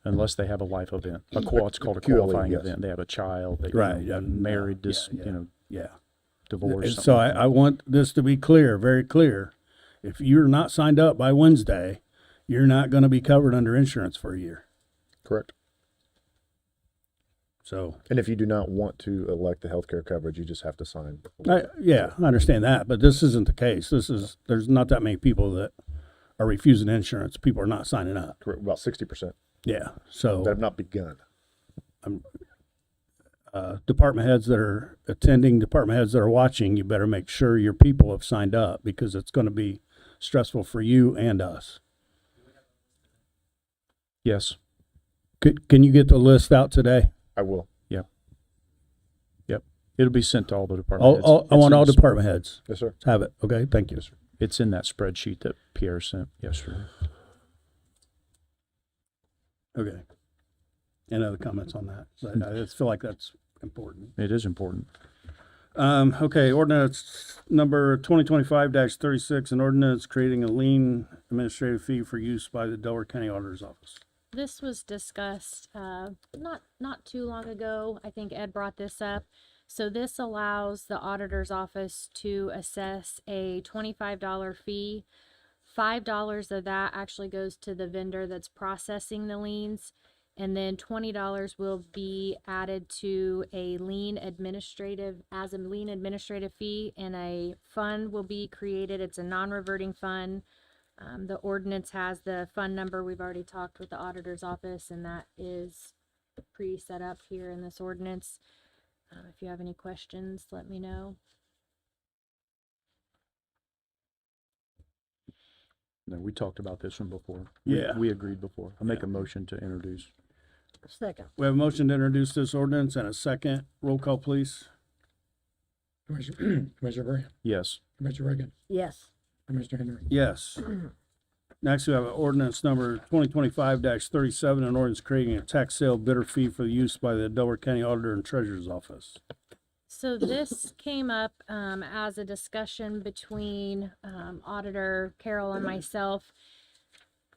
Unless they have a life event, what's called a QLE, qualifying yes. event. They have a child, they Right, married, Yeah. divorced. So something like I want this to be clear, very clear. If you're not signed up by Wednesday, you're not going to be covered under insurance for a year. Correct. So, And if you do not want to elect the health care coverage, you just have to sign. I understand that, but this isn't the case. There's not that many people that are refusing insurance. People are not signing up. Correct. About 60% Yeah. So that have not begun. department heads that are attending, department heads that are watching, you better make sure your people have signed up because it's going to be stressful for you and us. Yes. Can you get the list out today? I will. Yep. It'll be sent to all the department heads. I want all department heads. Yes, sir. Have it. Okay. Thank you. Yes, sir. It's in that spreadsheet that Pierre sent yesterday. Okay. Any other comments on that? I just feel like that's important. It is important. Okay, ordinance number 2025-36, an ordinance creating a lien administrative fee for use by the Delaware County Auditor's Office. This was discussed not too long ago. I think Ed brought this up. So this allows the auditor's office to assess a $25 fee. $5 of that actually goes to the vendor that's processing the liens, and then $20 will be added to a lien administrative fee, and a fund will be created. It's a non-reverting fund. The ordinance has the fund number. We've already talked with the auditor's office, and that is pre-set up here in this ordinance. If you have any questions, let me know. No, we talked about this one before. Yeah. We agreed before. I'll make a motion to introduce. Second. We have a motion to introduce this ordinance and a second. Roll call, please. Commissioner Bray, Yes. Commissioner Reagan, Yes. Commissioner Henry. Yes. Next, we have ordinance number 2025-37, an ordinance creating a tax sale bidder fee for the use by the Delaware County Auditor and Treasurer's Office. So this came up as a discussion between Auditor Carol and myself.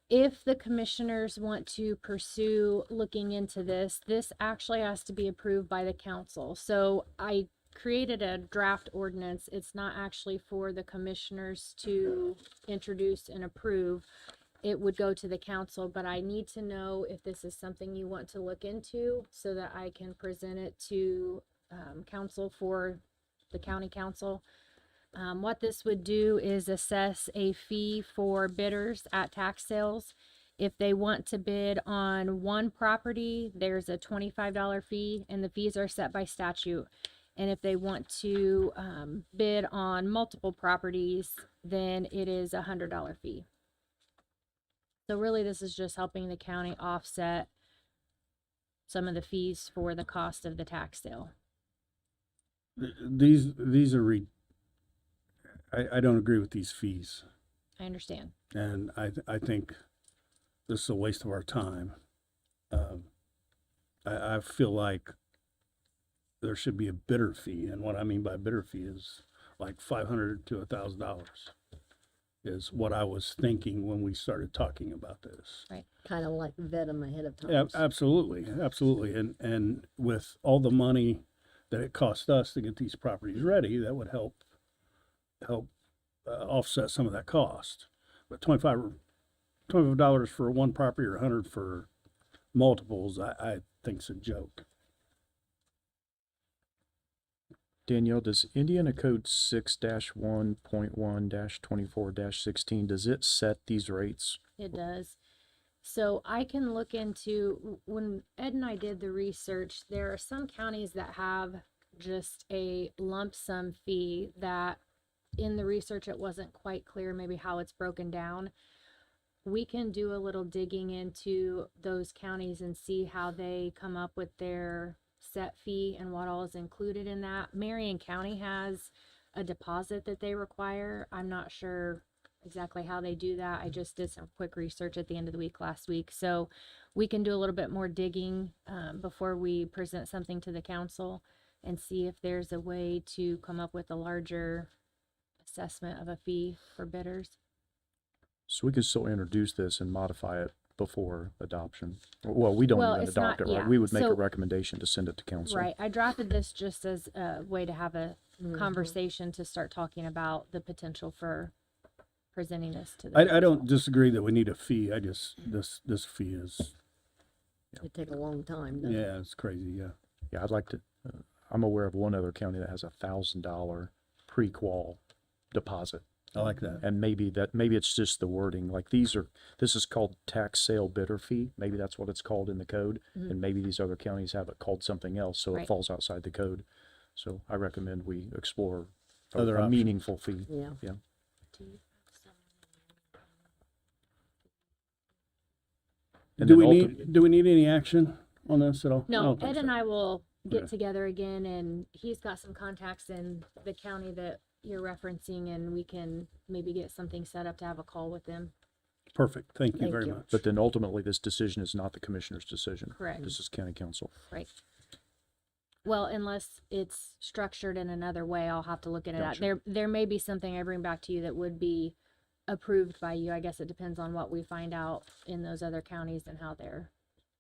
If the commissioners want to pursue looking into this, this actually has to be approved by the council. So I created a draft ordinance. It's not actually for the commissioners to introduce and approve. It would go to the council, but I need to know if this is something you want to look into so that I can present it to council for the county council. What this would do is assess a fee for bidders at tax sales. If they want to bid on one property, there's a $25 fee, and the fees are set by statute. And if they want to bid on multiple properties, then it is a $100 fee. So really, this is just helping the county offset some of the fees for the cost of the tax sale. These are I don't agree with these fees, I understand. and I think this is a waste of our time. I feel like there should be a bidder fee, and what I mean by bidder fee is like $500 to $1,000 is what I was thinking when we started talking about this. Right. Kind of like vet them ahead of time. Absolutely, absolutely, and with all the money that it cost us to get these properties ready, that would help offset some of that cost. But $25 for one property or $100 for multiples, I think's a joke. Danielle, does Indiana Code 6-1.1-24-16, does it set these rates? It does. So I can look into, when Ed and I did the research, there are some counties that have just a lump sum fee that in the research, it wasn't quite clear maybe how it's broken down. We can do a little digging into those counties and see how they come up with their set fee and what all is included in that. Marion County has a deposit that they require. I'm not sure exactly how they do that. I just did some quick research at the end of the week last week. So we can do a little bit more digging before we present something to the council and see if there's a way to come up with a larger assessment of a fee for bidders. So we could still introduce this and modify it before adoption. Well, we don't Well, even it's adopt not- it, right? yeah. We would make a So- recommendation to send it to council. Right. I drafted this just as a way to have a conversation to start talking about the potential for presenting this to the I don't council. disagree that we need a fee. I just, this fee is, It'd take a long time. doesn't it? yeah, it's crazy, yeah. Yeah, I'd like to, I'm aware of one other county that has $1,000 pre-qual deposit. I like that. And maybe it's just the wording, like this is called tax sale bidder fee. Maybe that's what it's called in the code. And maybe these other counties have it called something else, so it Right. falls outside the code. So I recommend we explore Other a options. meaningful fee. Yeah. Yeah. And Do then we need any action on this at all? No, don't think Ed so. and I will get Okay. together again, and he's got some contacts in the county that you're referencing, and we can maybe get something set up to have a call with them. Perfect. Thank you Thank very you. much. But then ultimately, this decision is not the commissioner's decision. Correct. This is county council. Right. Well, unless it's structured in another way, I'll have to look at it. Gotcha. There may be something I bring back to you that would be approved by you. I guess it depends on what we find out in those other counties and how they're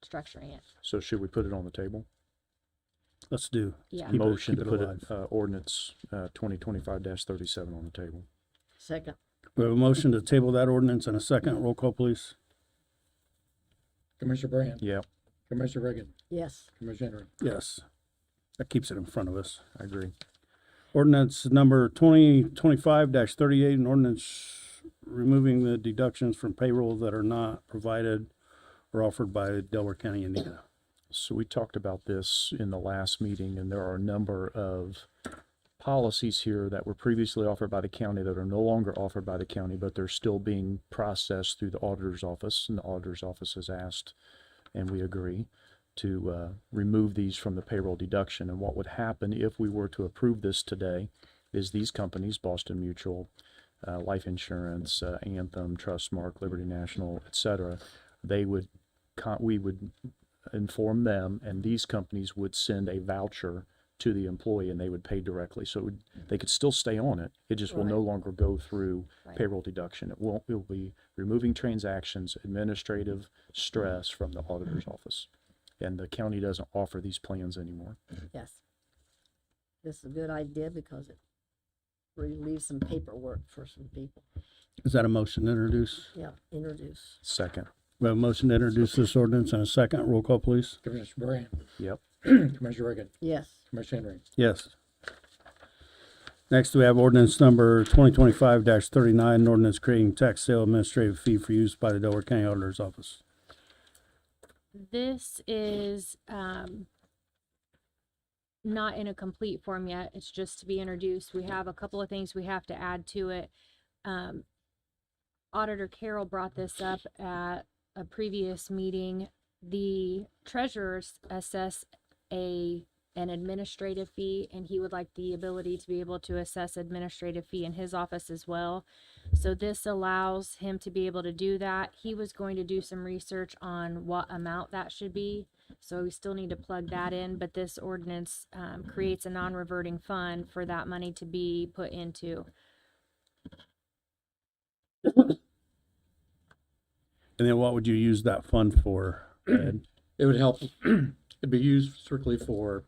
structuring it. So should we put it on the table? Let's do. Yeah. Keep it- Motion keep to put alive. it, ordinance, 2025-37 on the table. Second. We have a motion to table that ordinance and a second. Roll call, please. Commissioner Brand, Yeah, Commissioner Reagan, Yes. Commissioner Yes. That keeps it in front of us. I agree. Ordinance number 2025-38, an ordinance removing the deductions from payroll that are not provided or offered by Delaware County, Indiana. So we talked about this in the last meeting, and there are a number of policies here that were previously offered by the county that are no longer offered by the county, but they're still being processed through the auditor's office, and the auditor's office has asked, and we agree, to remove these from the payroll deduction. And what would happen if we were to approve this today is these companies, Boston Mutual, Life Insurance, Anthem, Trustmark, Liberty National, et cetera, we would inform them, and these companies would send a voucher to the employee, and they would pay directly. So they could still stay on it. It just will no longer go through Right. payroll deduction. It will be removing transactions, administrative stress from the auditor's office. And the county doesn't offer these plans anymore. Yes. this is a good idea because it relieves some paperwork for some people. Is that a motion to introduce? Yeah, introduce. Second. We have a motion to introduce this ordinance and a second. Roll call, please. Commissioner Brand, Yep. Commissioner Reagan, Yes. Commissioner Henry. Yes. Next, we have ordinance number 2025-39, an ordinance creating tax sale administrative fee for use by the Delaware County Auditor's Office. This is not in a complete form yet. It's just to be introduced. We have a couple of things we have to add to it. Auditor Carroll brought this up at a previous meeting. The treasurers assess an administrative fee, and he would like the ability to be able to assess administrative fee in his office as well. So this allows him to be able to do that. He was going to do some research on what amount that should be. So we still need to plug that in, but this ordinance creates a non-reverting fund for that money to be put into. And then what would you use that fund for, Ed? It would help, it'd be used strictly for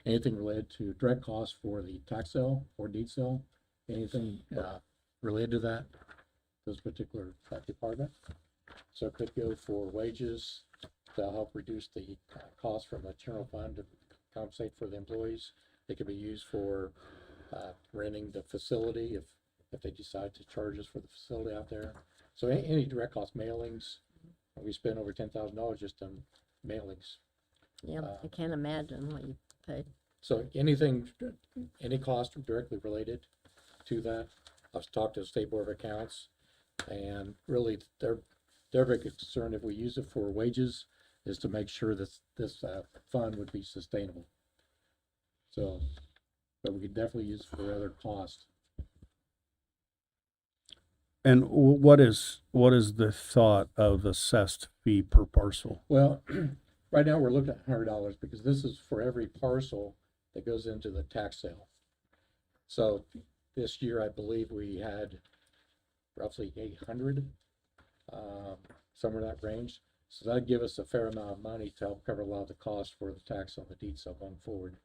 anything related to direct costs for the tax sale or deed sale, anything related to that, that department. So it could go for wages to help reduce the cost from the general fund to compensate for the employees. It could be used for renting the facility if they decide to charge us for the facility out there. So any direct cost mailings, we spend over $10,000 just on mailings. Yeah, I can't imagine what you paid. So anything, any cost directly related to that, I've talked to the State Board of Accounts, and really their big concern if we use it for wages is to make sure that this fund would be sustainable. So, but we could definitely use it for other costs. And what is the thought of assessed fee per parcel? Well, right now we're looking at $100 because this is for every parcel that goes into the tax sale. So this year, I believe we had roughly 800, somewhere in that range. So that'd give us a fair amount of money to help cover a lot of the cost for the tax on the deed sale going forward.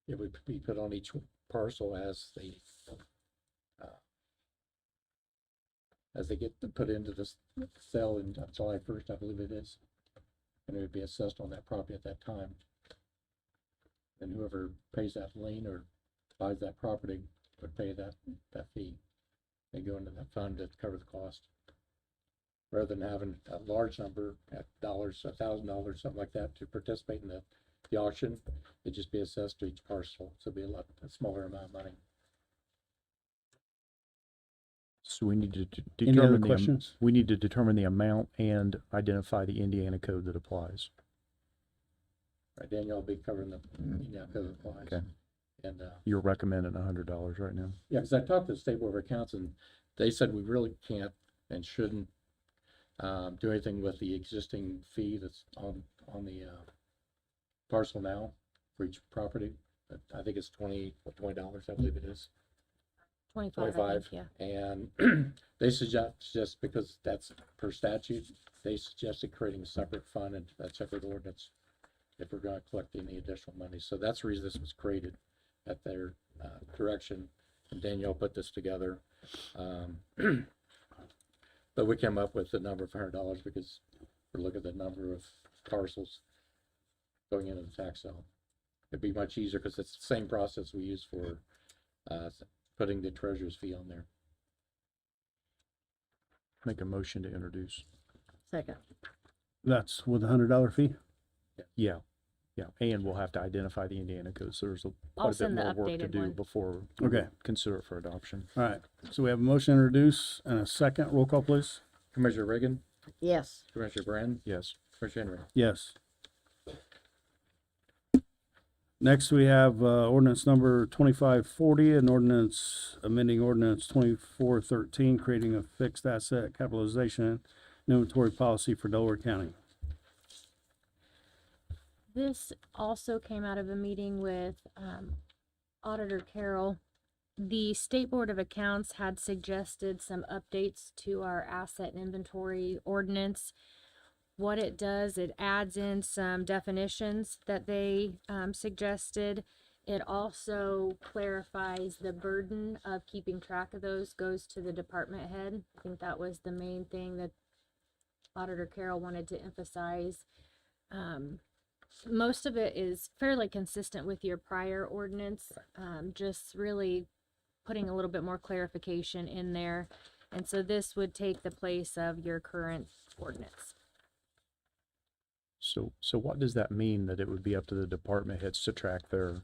It would be put on each parcel as they get put into this sale in July 1st, I believe it is. And it would be assessed on that property at that time. And whoever pays that lien or buys that property would pay that fee. They go into that fund to cover the cost. Rather than having a large number at dollars, $1,000, something like that, to participate in the auction, it'd just be assessed to each parcel. So it'd be a smaller amount of money. So we need to Any other determine questions? we need to determine the amount and identify the Indiana code that applies. Right, Daniel will be covering the, because it applies. Okay. And, You're recommending $100 right now. yeah, because I talked to the State Board of Accounts and they said we really can't and shouldn't do anything with the existing fee that's on the parcel now for each property. I think it's $20, I believe it is. 25, I 25, think, yeah. and they suggest because that's per statute, they suggested creating a separate fund and a separate ordinance if we're going to collect any additional money. So that's the reason this was created at their direction. And Danielle put this together. But we came up with the number of $100 because we're looking at the number of parcels going into the tax sale. It'd be much easier because it's the same process we use for putting the treasurer's fee on there. Make a motion to introduce. Second. That's with a $100 fee? Yeah. Yeah. And we'll have to identify the Indiana code. So there's I'll quite a bit send the more work to updated do one. before Okay. we consider it for adoption. All right. So we have a motion to introduce and a second. Roll call, please. Commissioner Reagan, Yes. Commissioner Brand, Yes. Commissioner Henry. Yes. Next, we have ordinance number 2540, an ordinance amending ordinance 2413, creating a fixed asset capitalization and inventory policy for Delaware County. This also came out of a meeting with Auditor Carroll. The State Board of Accounts had suggested some updates to our asset and inventory ordinance. What it does, it adds in some definitions that they suggested, It also clarifies the burden of keeping track of those goes to the department head. I think that was the main thing that Auditor Carroll wanted to emphasize. Most of it is fairly consistent with your prior ordinance, just really putting a little bit more clarification in there. And so this would take the place of your current ordinance. So what does that mean, that it would be up to the department heads to track their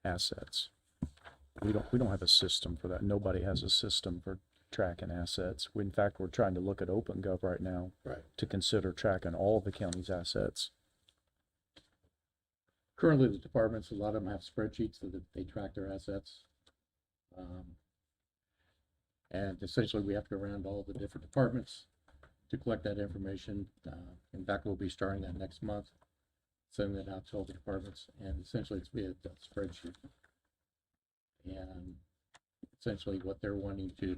assets? We don't have a system for that. Nobody has a system for tracking assets. In fact, we're trying to look at OpenGov right now to consider tracking all the county's assets. Currently, the departments, a lot of them have spreadsheets that they track their assets. And essentially, we have to go around all the different departments to collect that information. In fact, we'll be starting that next month, sending that out to all the departments, and essentially it's via that spreadsheet. And essentially what they're wanting to,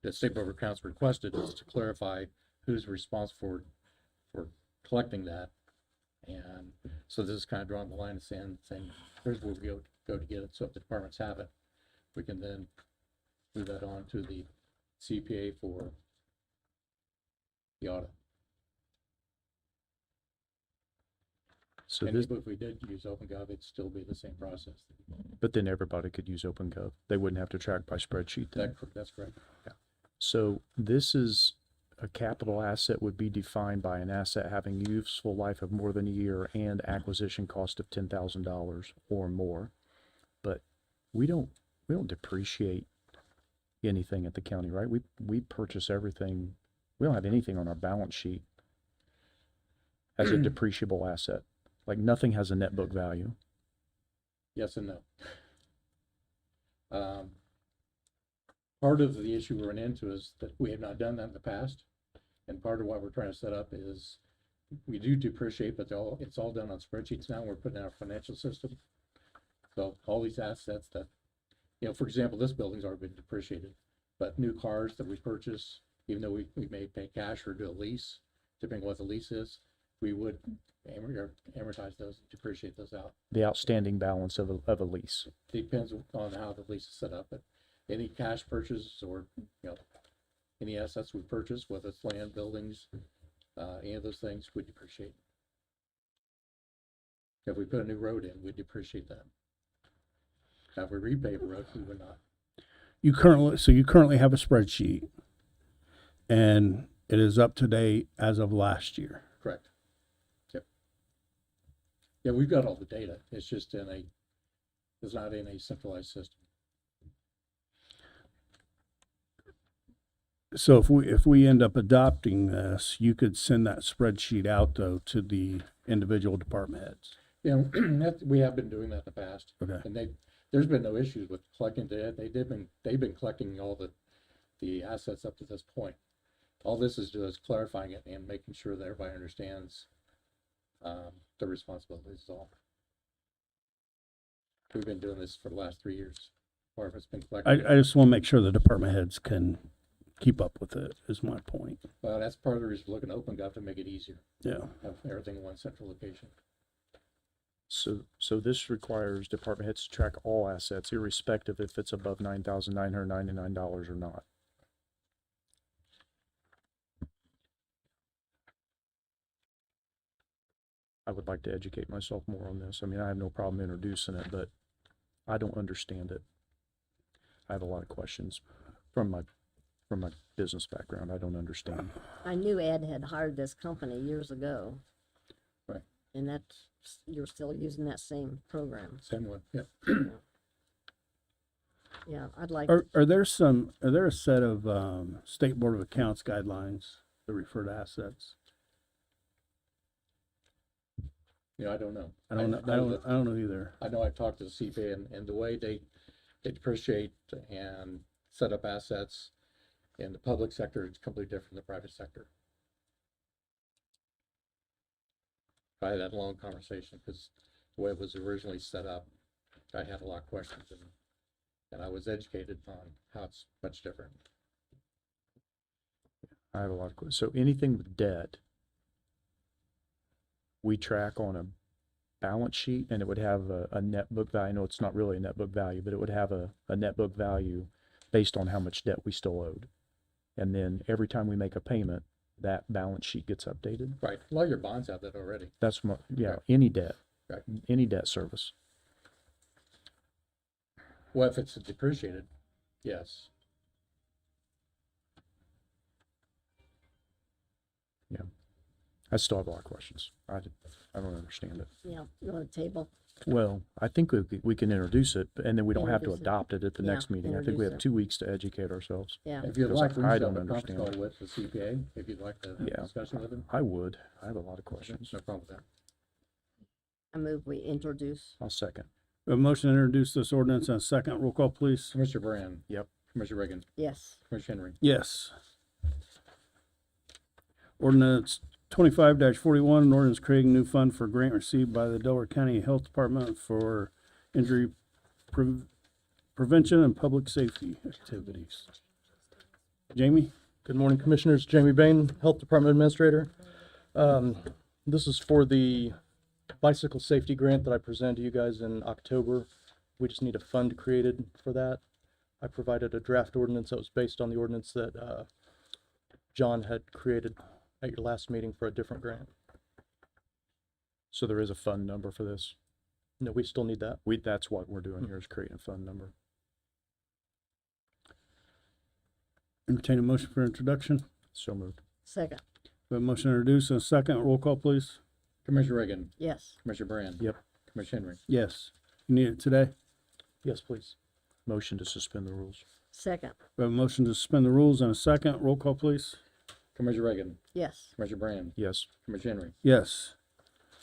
the State Board of Accounts requested, is to clarify who's responsible for collecting that. And so this is kind of drawing the line in the sand, saying, here's where we go to get it. So if the departments have it, we can then move that on to the CPA for the audit. So And this, if we did use OpenGov, it'd still be the same process. but then everybody could use OpenGov. They wouldn't have to track by spreadsheet then. That's correct. So this is, a capital asset would be defined by an asset having useful life of more than a year and acquisition cost of $10,000 or more. But we don't depreciate anything at the county, right? We purchase everything. We don't have anything on our balance sheet as a depreciable asset. Like nothing has a net book value. Yes and no. Part of the issue we're running into is that we have not done that in the past. And part of what we're trying to set up is we do depreciate, but it's all done on spreadsheets now. We're putting in our financial system. So all these assets that, for example, this building's already been depreciated, but new cars that we purchase, even though we may pay cash or do a lease, depending on what the lease is, we would amortize those and depreciate those out. The outstanding balance of a lease. Depends on how the lease is set up, but any cash purchases or, any assets we purchase, whether it's land, buildings, any of those things, we depreciate. If we put a new road in, we depreciate that. Now, if we repave a road, we would not. You currently have a spreadsheet, and it is up to date as of last year. Correct. Yep. Yeah, we've got all the data. It's just it's not in a centralized system. So if we end up adopting this, you could send that spreadsheet out though to the individual department heads. Yeah, we have been doing that in the past. Okay. And there's been no issues with collecting data. They've been collecting all the assets up to this point. All this is just clarifying it and making sure that everybody understands the responsibilities is all. We've been doing this for the last 3 years. Department's been collecting. I just want to make sure the department heads can keep up with it, is my point. Well, that's part of the reason we're looking at OpenGov to make it easier. Yeah. Have everything in one central location. So this requires department heads to track all assets, irrespective if it's above $9,999 or not. I would like to educate myself more on this. I mean, I have no problem introducing it, but I don't understand it. I have a lot of questions from my business background. I don't understand. I knew Ed had hired this company years ago. Right. And you're still using that same program. Same one, yeah. Yeah, I'd like. Are there a set of State Board of Accounts guidelines that refer to assets? I don't know. I don't know either. I know I've talked to the CPA and the way they depreciate and set up assets in the public sector is completely different than the private sector. I had that long conversation because the way it was originally set up, I had a lot of questions and I was educated on how it's much different. I have a lot of questions. So anything with debt, we track on balance sheet, and it would have a net book value. I know it's not really a net book value, but it would have a net book value based on how much debt we still owed. And then every time we make a payment, that balance sheet gets updated. Right, a lot of your bonds have that already. That's yeah, any debt, Right. any debt service. Well, if it's depreciated, yes. Yeah. I still have a lot of questions. I don't understand it. Yeah, you want a table? Well, I think we can introduce it, and then we don't have to Introduce it. adopt it at the Yeah, next meeting. I think we have introduce 2 weeks to educate ourselves. Yeah. If you'd Because like, we I can don't have a conference understand call it. with the CPA, if you'd like to have Yeah. a discussion with them. I would. I have a lot of questions. No problem with that. I move we introduce. I'll second. We have a motion to introduce this ordinance and a second. Roll call, please. Commissioner Brand. Yep. Commissioner Reagan. Yes. Commissioner Henry. Yes. Ordinance 25-41, an ordinance creating new fund for grant received by the Delaware County Health Department for injury prevention and public safety activities. Jamie? Good morning, Commissioners. Jamie Bain, Health Department Administrator. This is for the bicycle safety grant that I presented to you guys in October. We just need a fund created for that. I provided a draft ordinance that was based on the ordinance that John had created at your last meeting for a different grant. So there is a fund number for this? No, we still need that. That's what we're doing here, is creating a fund number. Entertain a motion for introduction. So moved. Second. We have a motion to introduce and a second. Roll call, please. Commissioner Reagan. Yes. Commissioner Brand. Yep. Commissioner Henry. Yes. You need it today? Yes, please. Motion to suspend the rules. Second. We have a motion to suspend the rules and a second. Roll call, please. Commissioner Reagan. Yes. Commissioner Brand. Yes. Commissioner Henry. Yes.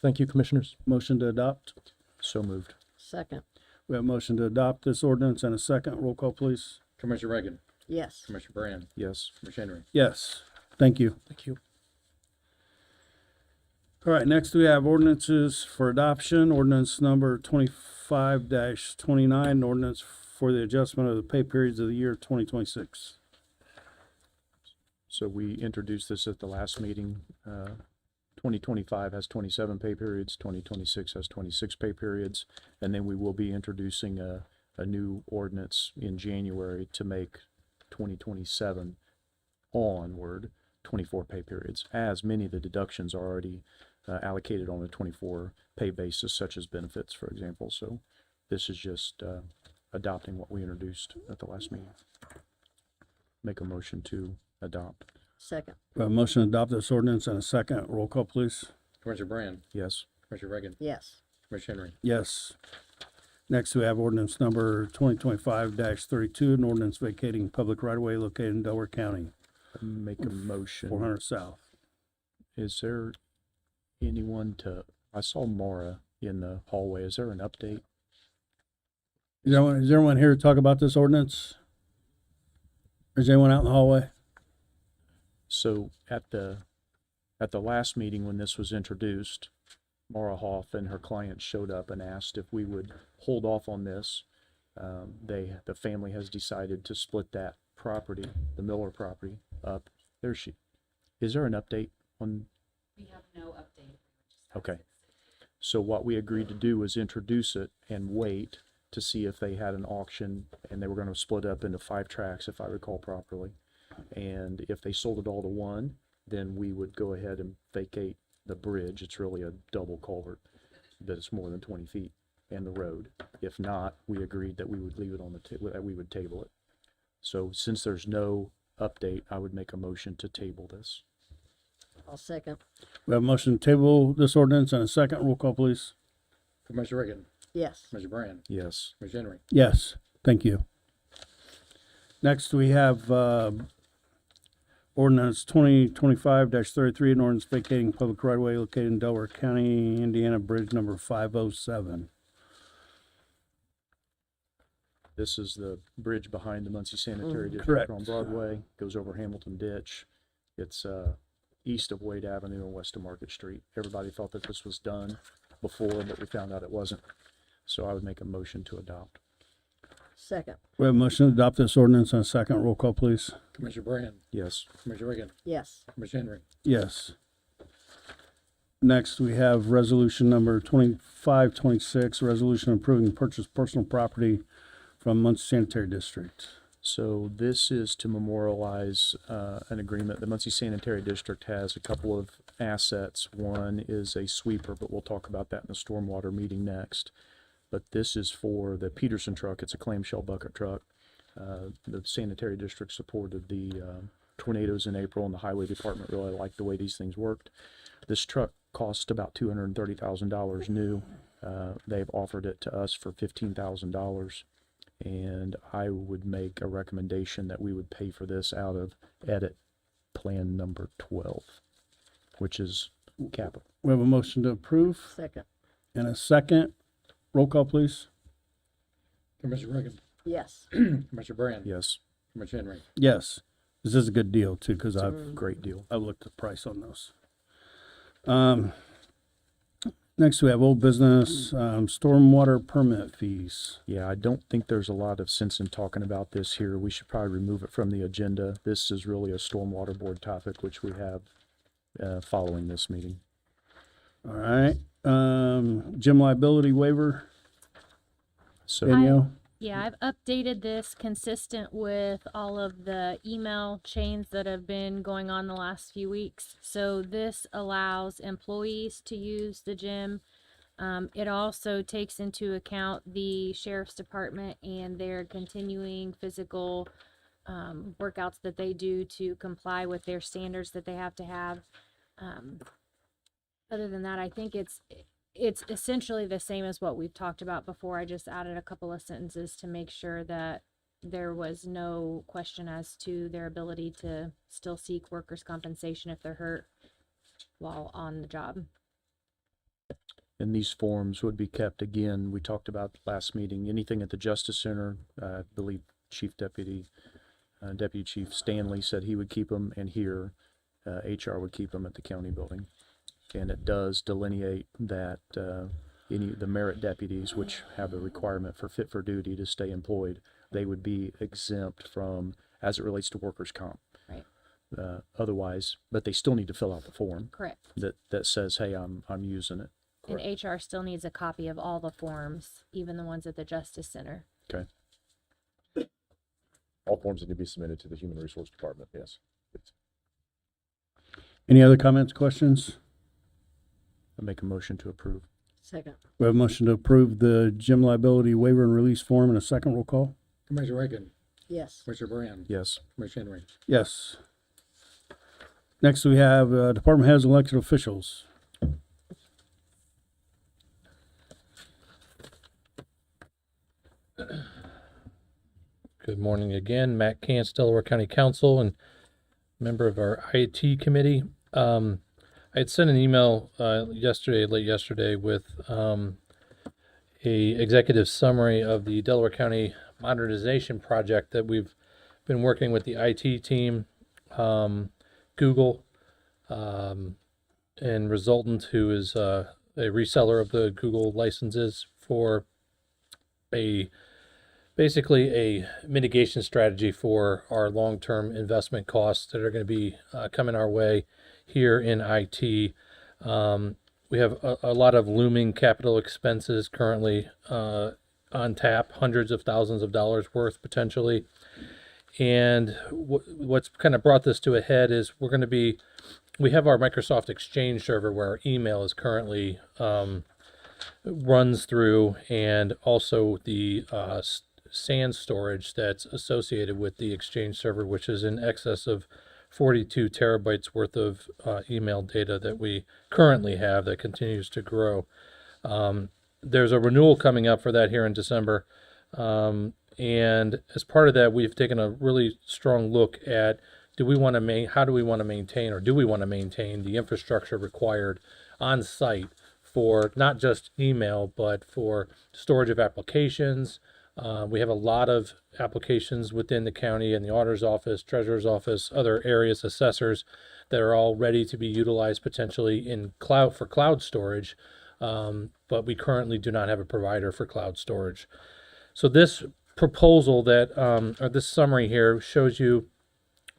Thank you, Commissioners. Motion to adopt. So moved. Second. We have a motion to adopt this ordinance and a second. Roll call, please. Commissioner Reagan. Yes. Commissioner Brand. Yes. Commissioner Henry. Yes. Thank you. Thank you. All right, next we have ordinances for adoption. Ordinance number 25-29, ordinance for the adjustment of the pay periods of the year 2026. So we introduced this at the last meeting. 2025 has 27 pay periods, 2026 has 26 pay periods, and then we will be introducing a new ordinance in January to make 2027 onward 24 pay periods, as many of the deductions are already allocated on a 24 pay basis, such as benefits, for example. So this is just adopting what we introduced at the last meeting. Make a motion to adopt. Second. We have a motion to adopt this ordinance and a second. Roll call, please. Commissioner Brand. Yes. Commissioner Reagan. Yes. Commissioner Henry. Yes. Next, we have ordinance number 2025-32, an ordinance vacating public right-of-way located in Delaware County, Make a motion. 400 South. Is there anyone I saw Mara in the hallway. Is there an update? Is everyone here to talk about this ordinance? Is anyone out in the hallway? So at the last meeting when this was introduced, Mara Hoff and her client showed up and asked if we would hold off on this. The family has decided to split that property, the Miller property, up. Is there an update on? We have no update. Okay. So what we agreed to do was introduce it and wait to see if they had an auction, and they were going to split up into 5 tracts, if I recall properly. And if they sold it all to one, then we would go ahead and vacate the bridge. It's really a double culvert, that it's more than 20 feet, and the road. If not, we agreed that we would leave it on that we would table it. So since there's no update, I would make a motion to table this. I'll second. We have a motion to table this ordinance and a second. Roll call, please. Commissioner Reagan. Yes. Commissioner Brand. Yes. Commissioner Henry. Yes, thank you. Next, we have ordinance 2025-33, an ordinance vacating public right-of-way located in Delaware County, Indiana, bridge number 507. This is the bridge behind the Muncie Sanitary District Correct. on Broadway, goes over Hamilton Ditch. It's east of Wade Avenue and west of Market Street. Everybody thought that this was done before, but we found out it wasn't. So I would make a motion to adopt. Second. We have a motion to adopt this ordinance and a second. Roll call, please. Commissioner Brand. Yes. Commissioner Reagan. Yes. Commissioner Henry. Yes. Next, we have resolution number 2526, resolution approving purchase personal property from Muncie Sanitary District. So this is to memorialize an agreement. The Muncie Sanitary District has a couple of assets. One is a sweeper, but we'll talk about that in the stormwater meeting next. But this is for the Peterson truck. It's a clamshell bucket truck. The sanitary district supported the tornadoes in April, and the highway department really liked the way these things worked. This truck cost about $230,000 new. They've offered it to us for $15,000. And I would make a recommendation that we would pay for this out of edit plan number 12, which is capital. We have a motion to approve Second. and a second. Roll call, please. Commissioner Reagan, Yes. Commissioner Brand, Yes, Commissioner Henry. Yes, this is a good deal too, because it's a I've great deal. looked at the price on those. Next, we have old business, stormwater permit fees. Yeah, I don't think there's a lot of sense in talking about this here. We should probably remove it from the agenda. This is really a stormwater board topic, which we have following this meeting. All right, gym liability waiver. So Danielle? Yeah, I've updated this consistent with all of the email chains that have been going on the last few weeks. So this allows employees to use the gym. It also takes into account the sheriff's department and their continuing physical workouts that they do to comply with their standards that they have to have. Other than that, I think it's essentially the same as what we've talked about before. I just added a couple of sentences to make sure that there was no question as to their ability to still seek workers' compensation if they're hurt while on the job. and these forms would be kept, again, we talked about last meeting, anything at the Justice Center, I believe Deputy Chief Stanley said he would keep them, and here, HR would keep them at the county building. And it does delineate that the merit deputies, which have a requirement for fit for duty to stay employed, they would be exempt from, as it relates to workers' comp. Right. Otherwise, but they still need to fill out the form. Correct. That says, hey, I'm using it. And HR still needs a copy of all the forms, even the ones at the Justice Center. Okay. All forms need to be submitted to the Human Resource Department, yes. Any other comments, questions? I make a motion to approve. Second. We have a motion to approve the gym liability waiver and release form, and a second roll call. Commissioner Reagan, Yes. Commissioner Brand, Yes. Commissioner Henry. Yes. Next, we have department heads and elected officials. Good morning again. Matt Cantz, Delaware County Council and member of our IT committee. I had sent an email late yesterday with a executive summary of the Delaware County modernization project that we've been working with the IT team, Google, and Resultant, who is a reseller of the Google licenses, for basically a mitigation strategy for our long-term investment costs that are going to be coming our way here in IT. We have a lot of looming capital expenses currently on tap, hundreds of thousands of dollars worth potentially. And what's kind of brought this to a head is we have our Microsoft Exchange server where our email is currently runs through, and also the SAN storage that's associated with the Exchange server, which is in excess of 42 terabytes worth of email data that we currently have that continues to grow. There's a renewal coming up for that here in December. And as part of that, we've taken a really strong look at how do we want to maintain the infrastructure required on site for not just email, but for storage of applications. We have a lot of applications within the county and the auditor's office, treasurer's office, other areas, assessors, that are all ready to be utilized potentially in cloud storage. But we currently do not have a provider for cloud storage. So this proposal or this summary here shows you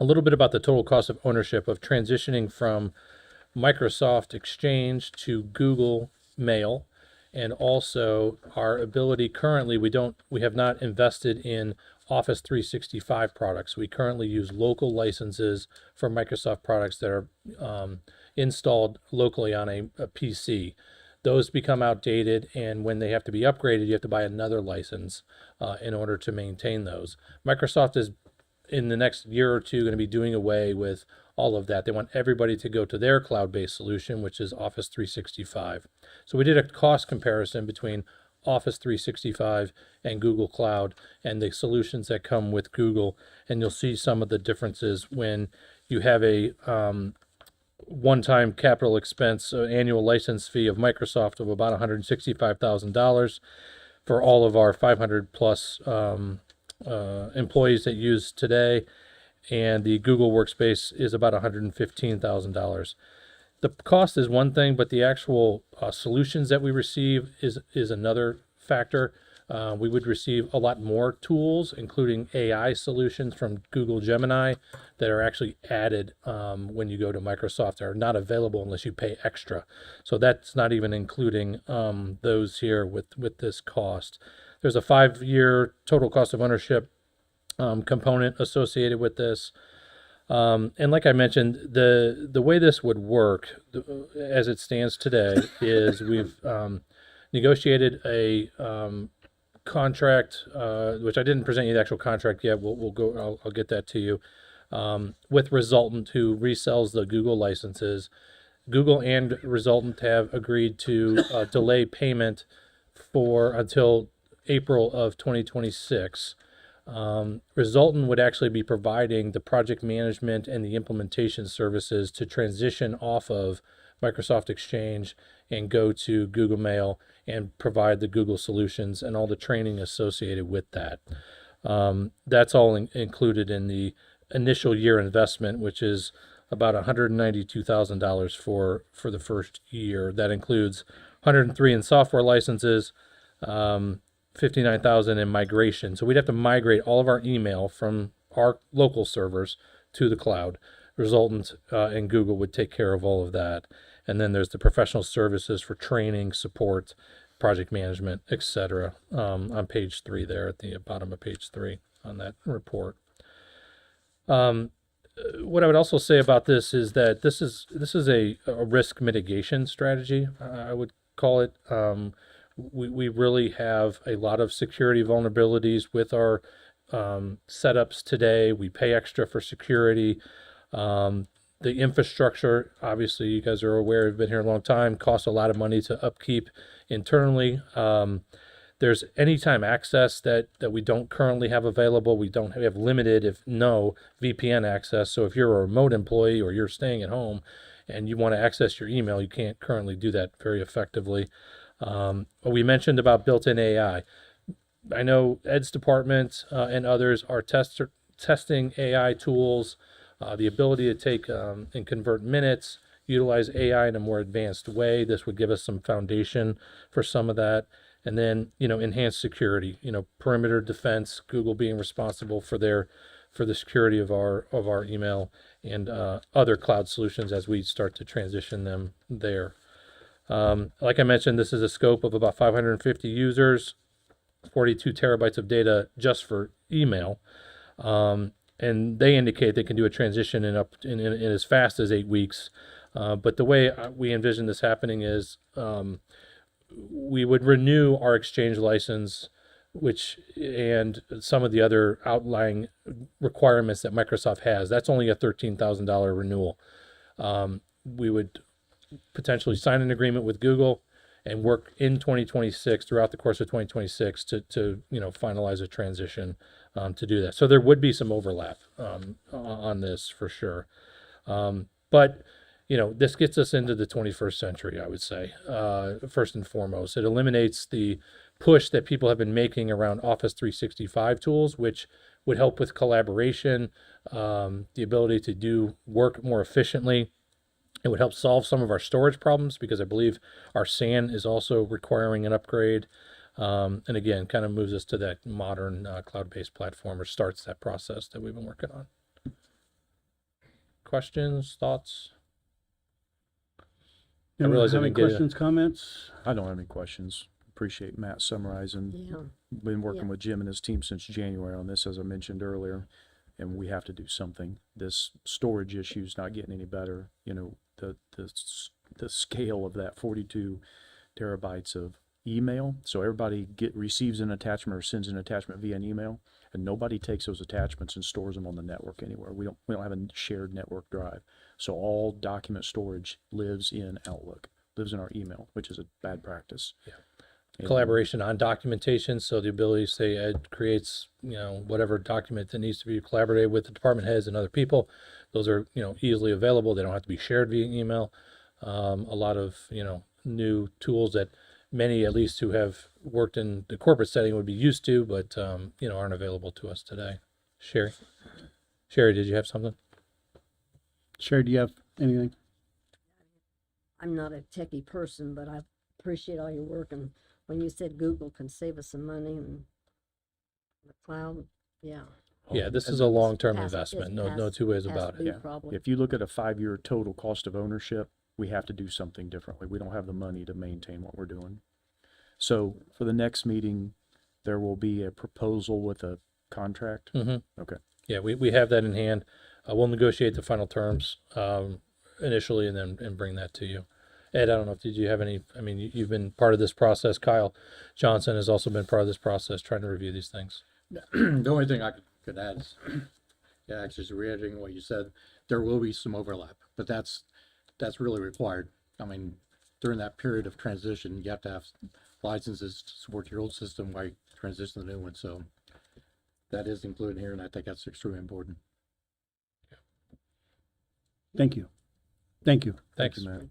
a little bit about the total cost of ownership of transitioning from Microsoft Exchange to Google Mail, and also our ability currently, we have not invested in Office 365 products. We currently use local licenses for Microsoft products that are installed locally on a PC. Those become outdated, and when they have to be upgraded, you have to buy another license in order to maintain those. Microsoft is, in the next year or two, going to be doing away with all of that. They want everybody to go to their cloud-based solution, which is Office 365. So we did a cost comparison between Office 365 and Google Cloud and the solutions that come with Google, and you'll see some of the differences when you have a one-time capital expense, annual license fee of Microsoft of about $165,000 for all of our 500 plus employees that use today, and the Google Workspace is about $115,000. The cost is one thing, but the actual solutions that we receive is another factor. We would receive a lot more tools, including AI solutions from Google Gemini, that are actually added when you go to Microsoft. They're not available unless you pay extra. So that's not even including those here with this cost. There's a 5-year total cost of ownership component associated with this. And like I mentioned, the way this would work as it stands today is we've negotiated a contract, which I didn't present you the actual contract yet. We'll go. I'll get that to you. With Resultant, who resells the Google licenses. Google and Resultant have agreed to delay payment until April of 2026. Resultant would actually be providing the project management and the implementation services to transition off of Microsoft Exchange and go to Google Mail and provide the Google solutions and all the training associated with that. That's all included in the initial year investment, which is about $192,000 for the first year. That includes 103 in software licenses, 59,000 in migration. So we'd have to migrate all of our email from our local servers to the cloud. Resultant and Google would take care of all of that. And then there's the professional services for training, support, project management, etc. On page 3 there, at the bottom of page 3 on that report. What I would also say about this is that this is a risk mitigation strategy, I would call it. We really have a lot of security vulnerabilities with our setups today. We pay extra for security. The infrastructure, obviously, you guys are aware, have been here a long time, costs a lot of money to upkeep internally. There's anytime access that we don't currently have available. We have limited, if no, VPN access. So if you're a remote employee or you're staying at home and you want to access your email, you can't currently do that very effectively. We mentioned about built-in AI. I know Ed's department and others are testing AI tools, the ability to take and convert minutes, utilize AI in a more advanced way. This would give us some foundation for some of that. And then, enhanced security, perimeter defense, Google being responsible for the security of our email and other cloud solutions as we start to transition them there. Like I mentioned, this is a scope of about 550 users, 42 terabytes of data just for email. And they indicate they can do a transition in as fast as 8 weeks. But the way we envision this happening is we would renew our Exchange license, and some of the other outlying requirements that Microsoft has. That's only a $13,000 renewal. We would potentially sign an agreement with Google and work in 2026, throughout the course of 2026, to finalize a transition to do that. So there would be some overlap on this for sure. But this gets us into the 21st century, I would say, first and foremost. It eliminates the push that people have been making around Office 365 tools, which would help with collaboration, the ability to do work more efficiently. It would help solve some of our storage problems, because I believe our SAN is also requiring an upgrade. And again, kind of moves us to that modern cloud-based platform, or starts that process that we've been working on. Questions, thoughts? Anyone realize I have any didn't get it. questions, comments? I don't have any questions. Appreciate Matt summarizing. Yeah. Been working Yeah. with Jim and his team since January on this, as I mentioned earlier, and we have to do something. This storage issue is not getting any better. You know, the scale of that 42 terabytes of email. So everybody receives an attachment or sends an attachment via an email, and nobody takes those attachments and stores them on the network anywhere. We don't have a shared network drive. So all document storage lives in Outlook, lives in our email, which is a bad practice. Yeah. And- Collaboration on documentation, so the ability to say Ed creates, whatever document that needs to be collaborated with the department heads and other people. Those are, easily available. They don't have to be shared via email. A lot of, new tools that many, at least who have worked in the corporate setting, would be used to, but, aren't available to us today. Sherry, did you have something? Sherry, do you have anything? I'm not a techie person, but I appreciate all your work. And when you said Google can save us some money and the cloud, yeah. Yeah, this is a long-term Pass- investment. it's No pass- two ways pass about it. due Yeah. problem. If you look at a 5-year total cost of ownership, we have to do something differently. We don't have the money to maintain what we're doing. So for the next meeting, there will be a proposal with a contract. Mm-hmm. Okay. Yeah, we have that in hand. We'll negotiate the final terms initially and bring that to you. Ed, I don't know if did you have any, you've been part of this process. Kyle Johnson has also been part of this process, trying to review these things. The only thing I could add is, yeah, actually, just reiterating what you said, there will be some overlap, but that's really required. During that period of transition, you have to have licenses to support your old system while you transition to the new one, so that is included here, and I think that's extremely important. Thank you. Thank you. Thanks. Matt.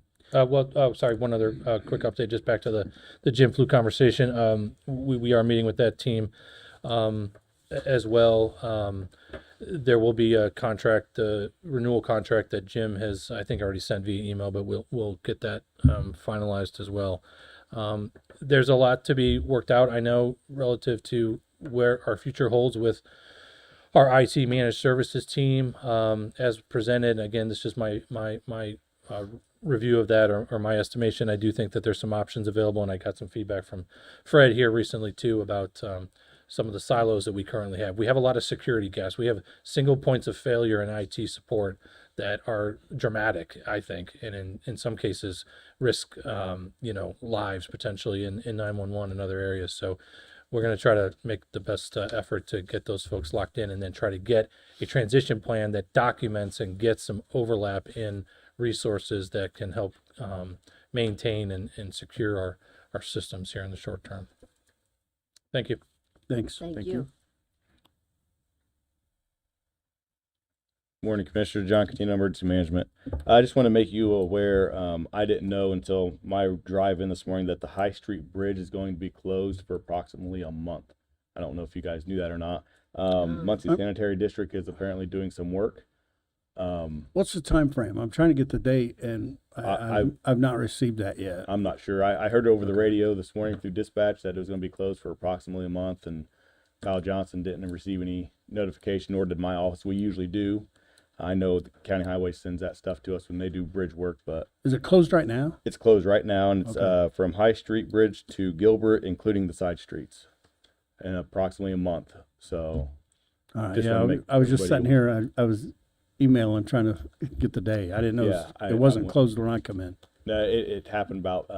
Sorry, one other quick update, just back to the Jim Flu conversation. We are meeting with that team as well. There will be a contract, renewal contract that Jim has, I think, already sent via email, but we'll get that finalized as well. There's a lot to be worked out, I know, relative to where our future holds with our IT managed services team, as presented. Again, this is my review of that or my estimation. I do think that there's some options available, and I got some feedback from Fred here recently too about some of the silos that we currently have. We have a lot of security gaps. We have single points of failure in IT support that are dramatic, I think, and in some cases risk lives potentially in 911 and other areas. So we're going to try to make the best effort to get those folks locked in, and then try to get a transition plan that documents and gets some overlap in resources that can help maintain and secure our systems here in the short term. Thank you. Thanks. Thank you. Morning, Commissioner John Catino, Emergency Management. I just want to make you aware, I didn't know until my drive in this morning that the High Street Bridge is going to be closed for approximately a month. I don't know if you guys knew that or not. Muncie Sanitary District is apparently doing some work. What's the time frame? I'm trying to get the date, and I've not received that yet. I'm not sure. I heard over the radio this morning through dispatch that it was going to be closed for approximately a month, and Kyle Johnson didn't receive any notification, nor did my office. We usually do. I know the county highway sends that stuff to us when they do bridge work, but Is it closed right now? it's closed right now, and it's Okay. from High Street Bridge to Gilbert, including the side streets, in approximately a month. So All right. Just Yeah, wanna make I was just everybody sitting here. I was emailing, trying to get the day. I didn't know Yeah, I it wasn't went- closed when I come in. no, it happened about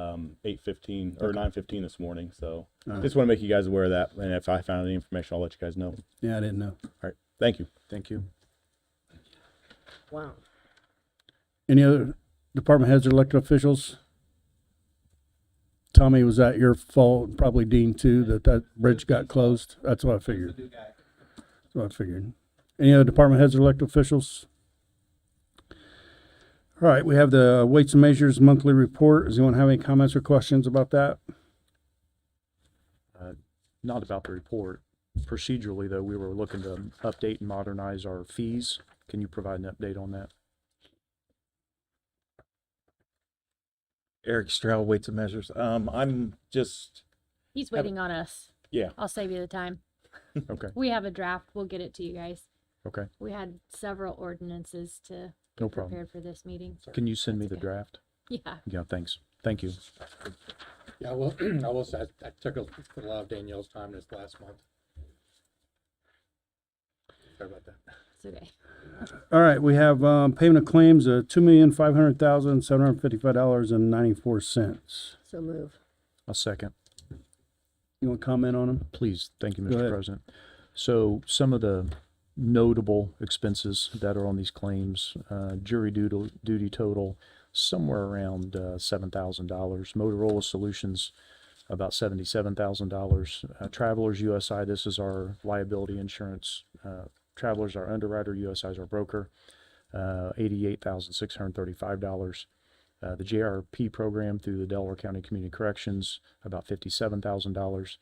8:15 or Okay. 9:15 this morning. So All right. just want to make you guys aware of that, and if I found any information, I'll let you guys know. Yeah, I didn't know. All right, thank you. Thank you. Wow. Any other department heads or elected officials? Tommy, was that your fault? Probably Dean too, that bridge got closed? That's what I figured. That's what I figured. Any other department heads or elected officials? All right, we have the Weights and Measures monthly report. Does anyone have any comments or questions about that? Not about the report. Procedurally, though, we were looking to update and modernize our fees. Can you provide an update on that? Eric Stroud, Weights and Measures. I'm just, He's waiting on us. yeah. I'll save you the time. Okay. We have a draft. We'll get it to you guys. Okay. We had several ordinances to No be problem. prepared for this meeting. Can you send me the draft? Yeah. Yeah, thanks. Thank you. Yeah, well, I will say, I took a lot of Danielle's time this last month. Sorry about that. It's okay. All right, we have, payment of claims of $2,500,755.94. So move. A second. You want to comment on them? Please, thank you, Go Mr. ahead. President. So some of the notable expenses that are on these claims, jury duty total, somewhere around $7,000. Motorola Solutions, about $77,000. Travelers USI, this is our liability insurance. Travelers, our underwriter, USI is our broker, $88,635. The JRP program through the Delaware County Community Corrections, about $57,000.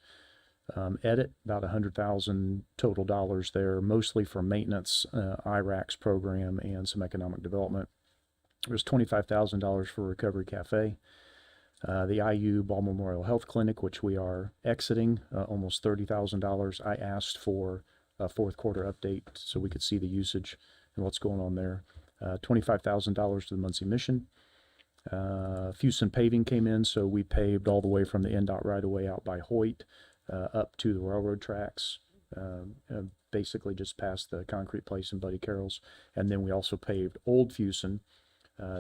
Edit, about $100,000 total dollars there, mostly for maintenance, IRACS program, and some economic development. There's $25,000 for Recovery Cafe. The IU Ball Memorial Health Clinic, which we are exiting, almost $30,000. I asked for a fourth quarter update so we could see the usage and what's going on there. $25,000 to the Muncie Mission. Fuson Paving came in, so we paved all the way from the NDOT right away out by Hoyt up to the railroad tracks, basically just past the concrete place in Buddy Carroll's. And then we also paved Old Fuson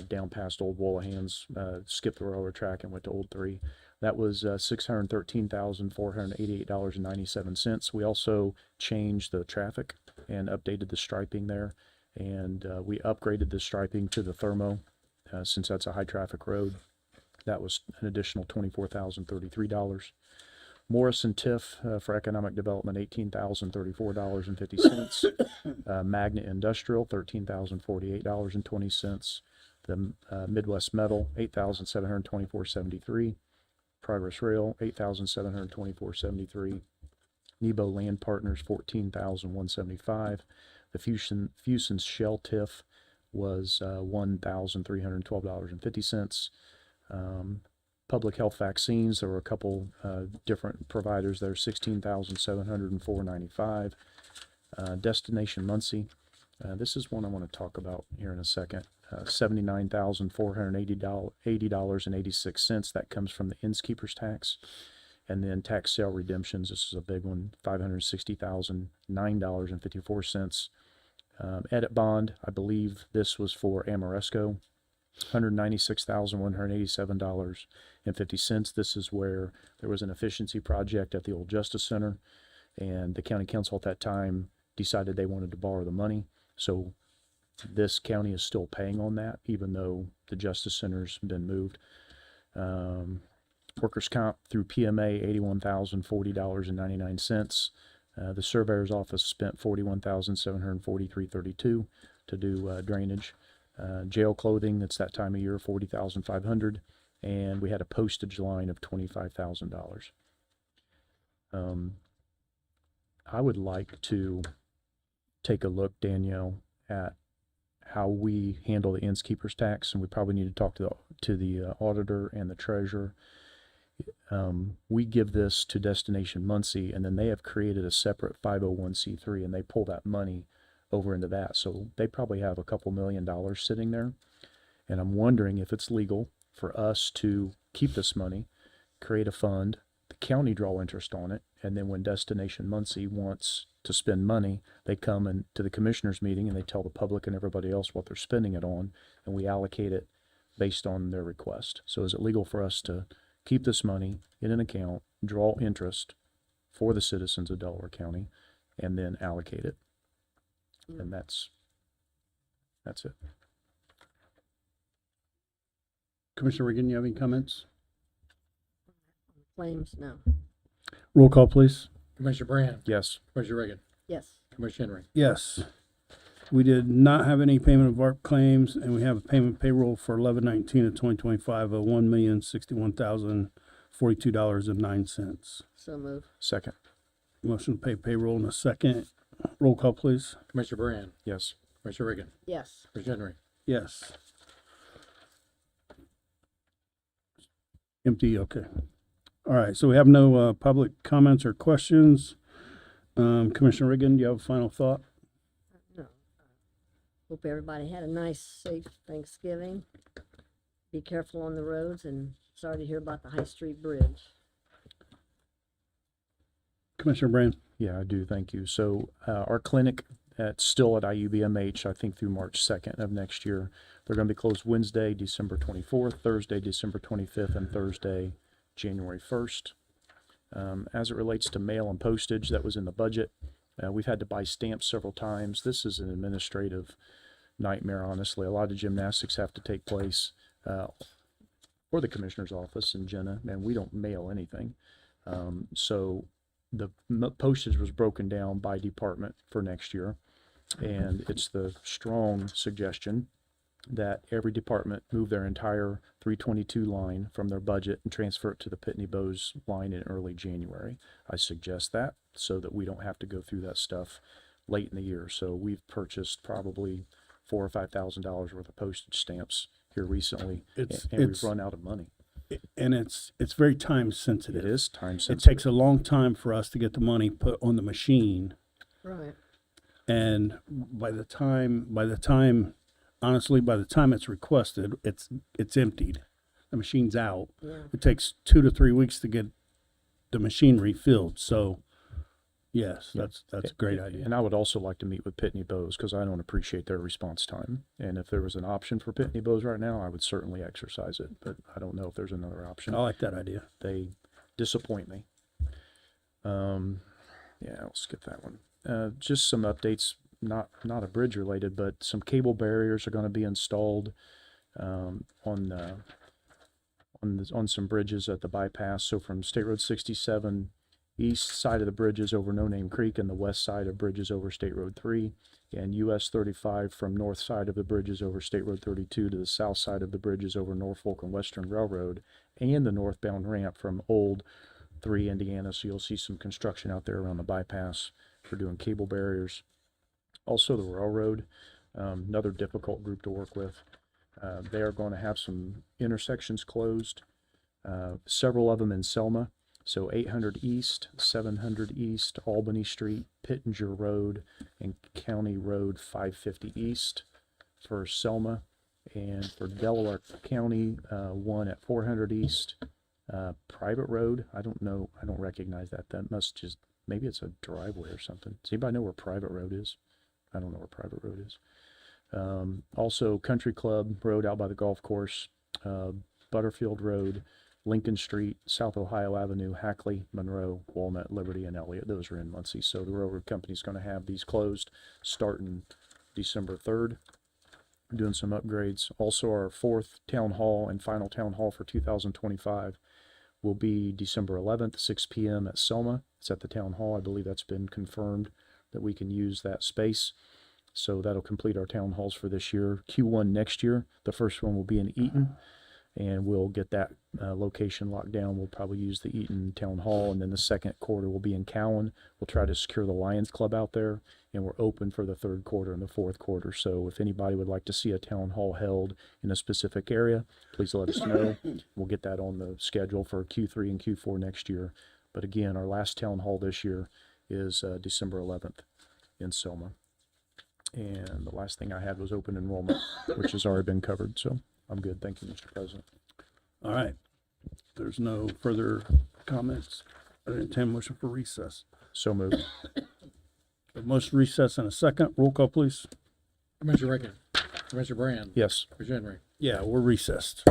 down past Old Woolahan's, skipped the railroad track and went to Old 3. That was $613,488.97. We also changed the traffic and updated the striping there. And we upgraded the striping to the thermo, since that's a high traffic road. That was an additional $24,033. Morrison TIF for economic development, $18,034.50. Magnet Industrial, $13,048.20. The Midwest Metal, $8,724.73. Progress Rail, $8,724.73. Nebo Land Partners, $14,175. The Fuson's Shell TIF was $1,312.50. Public health vaccines, there were a couple different providers there, $16,704.95. Destination Muncie, this is one I want to talk about here in a second. $79,480.86. That comes from the innskeeper's tax. And then tax sale redemptions, this is a big one, $560,009.54. Edit bond, I believe this was for Amoresco, $196,187.50. This is where there was an efficiency project at the old Justice Center, and the county council at that time decided they wanted to borrow the money. So this county is still paying on that, even though the Justice Center's been moved. Workers' comp through PMA, $81,040.99. The surveyor's office spent $41,743.32 to do drainage. Jail clothing, it's that time of year, $40,500, and we had a postage line of $25,000. I would like to take a look, Danielle, at how we handle the innskeeper's tax, and we probably need to talk to the auditor and the treasurer. We give this to Destination Muncie, and then they have created a separate 501c3, and they pull that money over into that. So they probably have a couple $1 million sitting there. And I'm wondering if it's legal for us to keep this money, create a fund, the county draw interest on it, and then when Destination Muncie wants to spend money, they come to the commissioners meeting and they tell the public and everybody else what they're spending it on, and we allocate it based on their request. So is it legal for us to keep this money in an account, draw interest for the citizens of Delaware County, and then allocate it? And that's it. Commissioner Reagan, you have any comments? Claims, no. Roll call, please. Commissioner Brand, Yes. Commissioner Reagan, Yes. Commissioner Henry. Yes. We did not have any payment of ARP claims, and we have a payment payroll for 11/19 of 2025 of $1,061,042.09. So move. Second. Motion to pay payroll in a second. Roll call, please. Commissioner Brand, Yes. Commissioner Reagan, Yes. Commissioner Henry. Yes. Empty, okay. All right, so we have no public comments or questions. Commissioner Reagan, do you have a final thought? No. Hope everybody had a nice, safe Thanksgiving. be careful on the roads, and sorry to hear about the High Street Bridge. Commissioner Brand? Yeah, I do. Thank you. So our clinic it's still at IUBMH, I think through March 2nd of next year. They're going to be closed Wednesday, December 24th, Thursday, December 25th, and Thursday, January 1st. As it relates to mail and postage, that was in the budget. We've had to buy stamps several times. This is an administrative nightmare, honestly. A lot of gymnastics have to take place for the commissioner's office and Jenna, and we don't mail anything. So the postage was broken down by department for next year, and it's the strong suggestion that every department move their entire 322 line from their budget and transfer it to the Pitney Bowes line in early January. I suggest that so that we don't have to go through that stuff late in the year. So we've purchased probably $4,000 or $5,000 worth of postage stamps here recently, and we've run out of money. And it's very time sensitive. It is time It sensitive. takes a long time for us to get the money put on the machine. Right. And by the time, honestly, by the time it's requested, it's emptied. The machine's out. Yeah. It takes 2 to 3 weeks to get the machine refilled. So, yes, that's a great idea. And I would also like to meet with Pitney Bowes because I don't appreciate their response time. And if there was an option for Pitney Bowes right now, I would certainly exercise it. But I don't know if there's another option. I like that idea. They disappoint me. Yeah, I'll skip that one. Just some updates, not a bridge related, but some cable barriers are going to be installed on some bridges at the bypass. So from State Road 67 east side of the bridges over No Name Creek and the west side of bridges over State Road 3, and US 35 from north side of the bridges over State Road 32 to the south side of the bridges over Norfolk and Western Railroad, and the northbound ramp from Old 3 Indiana. So you'll see some construction out there around the bypass for doing cable barriers. Also the railroad, another difficult group to work with. They are going to have some intersections closed, several of them in Selma. So 800 East, 700 East, Albany Street, Pittenger Road, and County Road 550 East for Selma. And for Delaware County, one at 400 East, private road. I don't know. I don't recognize that. That must just, maybe it's a driveway or something. Does anybody know where private road is? I don't know where private road is. Also Country Club Road out by the golf course, Butterfield Road, Lincoln Street, South Ohio Avenue, Hackley, Monroe, Walnut, Liberty, and Elliott. Those are in Muncie. So the railroad company is going to have these closed starting December 3rd. Doing some upgrades. Also, our fourth town hall and final town hall for 2025 will be December 11th, 6 p.m. at Selma. It's at the town hall. I believe that's been confirmed that we can use that space. So that'll complete our town halls for this year. Q1 next year, the first one will be in Eaton, and we'll get that location locked down. We'll probably use the Eaton Town Hall, and then the second quarter will be in Cowan. We'll try to secure the Lions Club out there, and we're open for the third quarter and the fourth quarter. So if anybody would like to see a town hall held in a specific area, please let us know. We'll get that on the schedule for Q3 and Q4 next year. But again, our last town hall this year is December 11th in Selma. And the last thing I had was open enrollment, which has already been covered. So I'm good. Thank you, Mr. President. All right. If there's no further comments, I entertain a motion for recess. So moved. A motion recess in a second. Roll call, please. Commissioner Reagan, Commissioner Brand. Yes. Commissioner Henry. Yeah, we're recessed.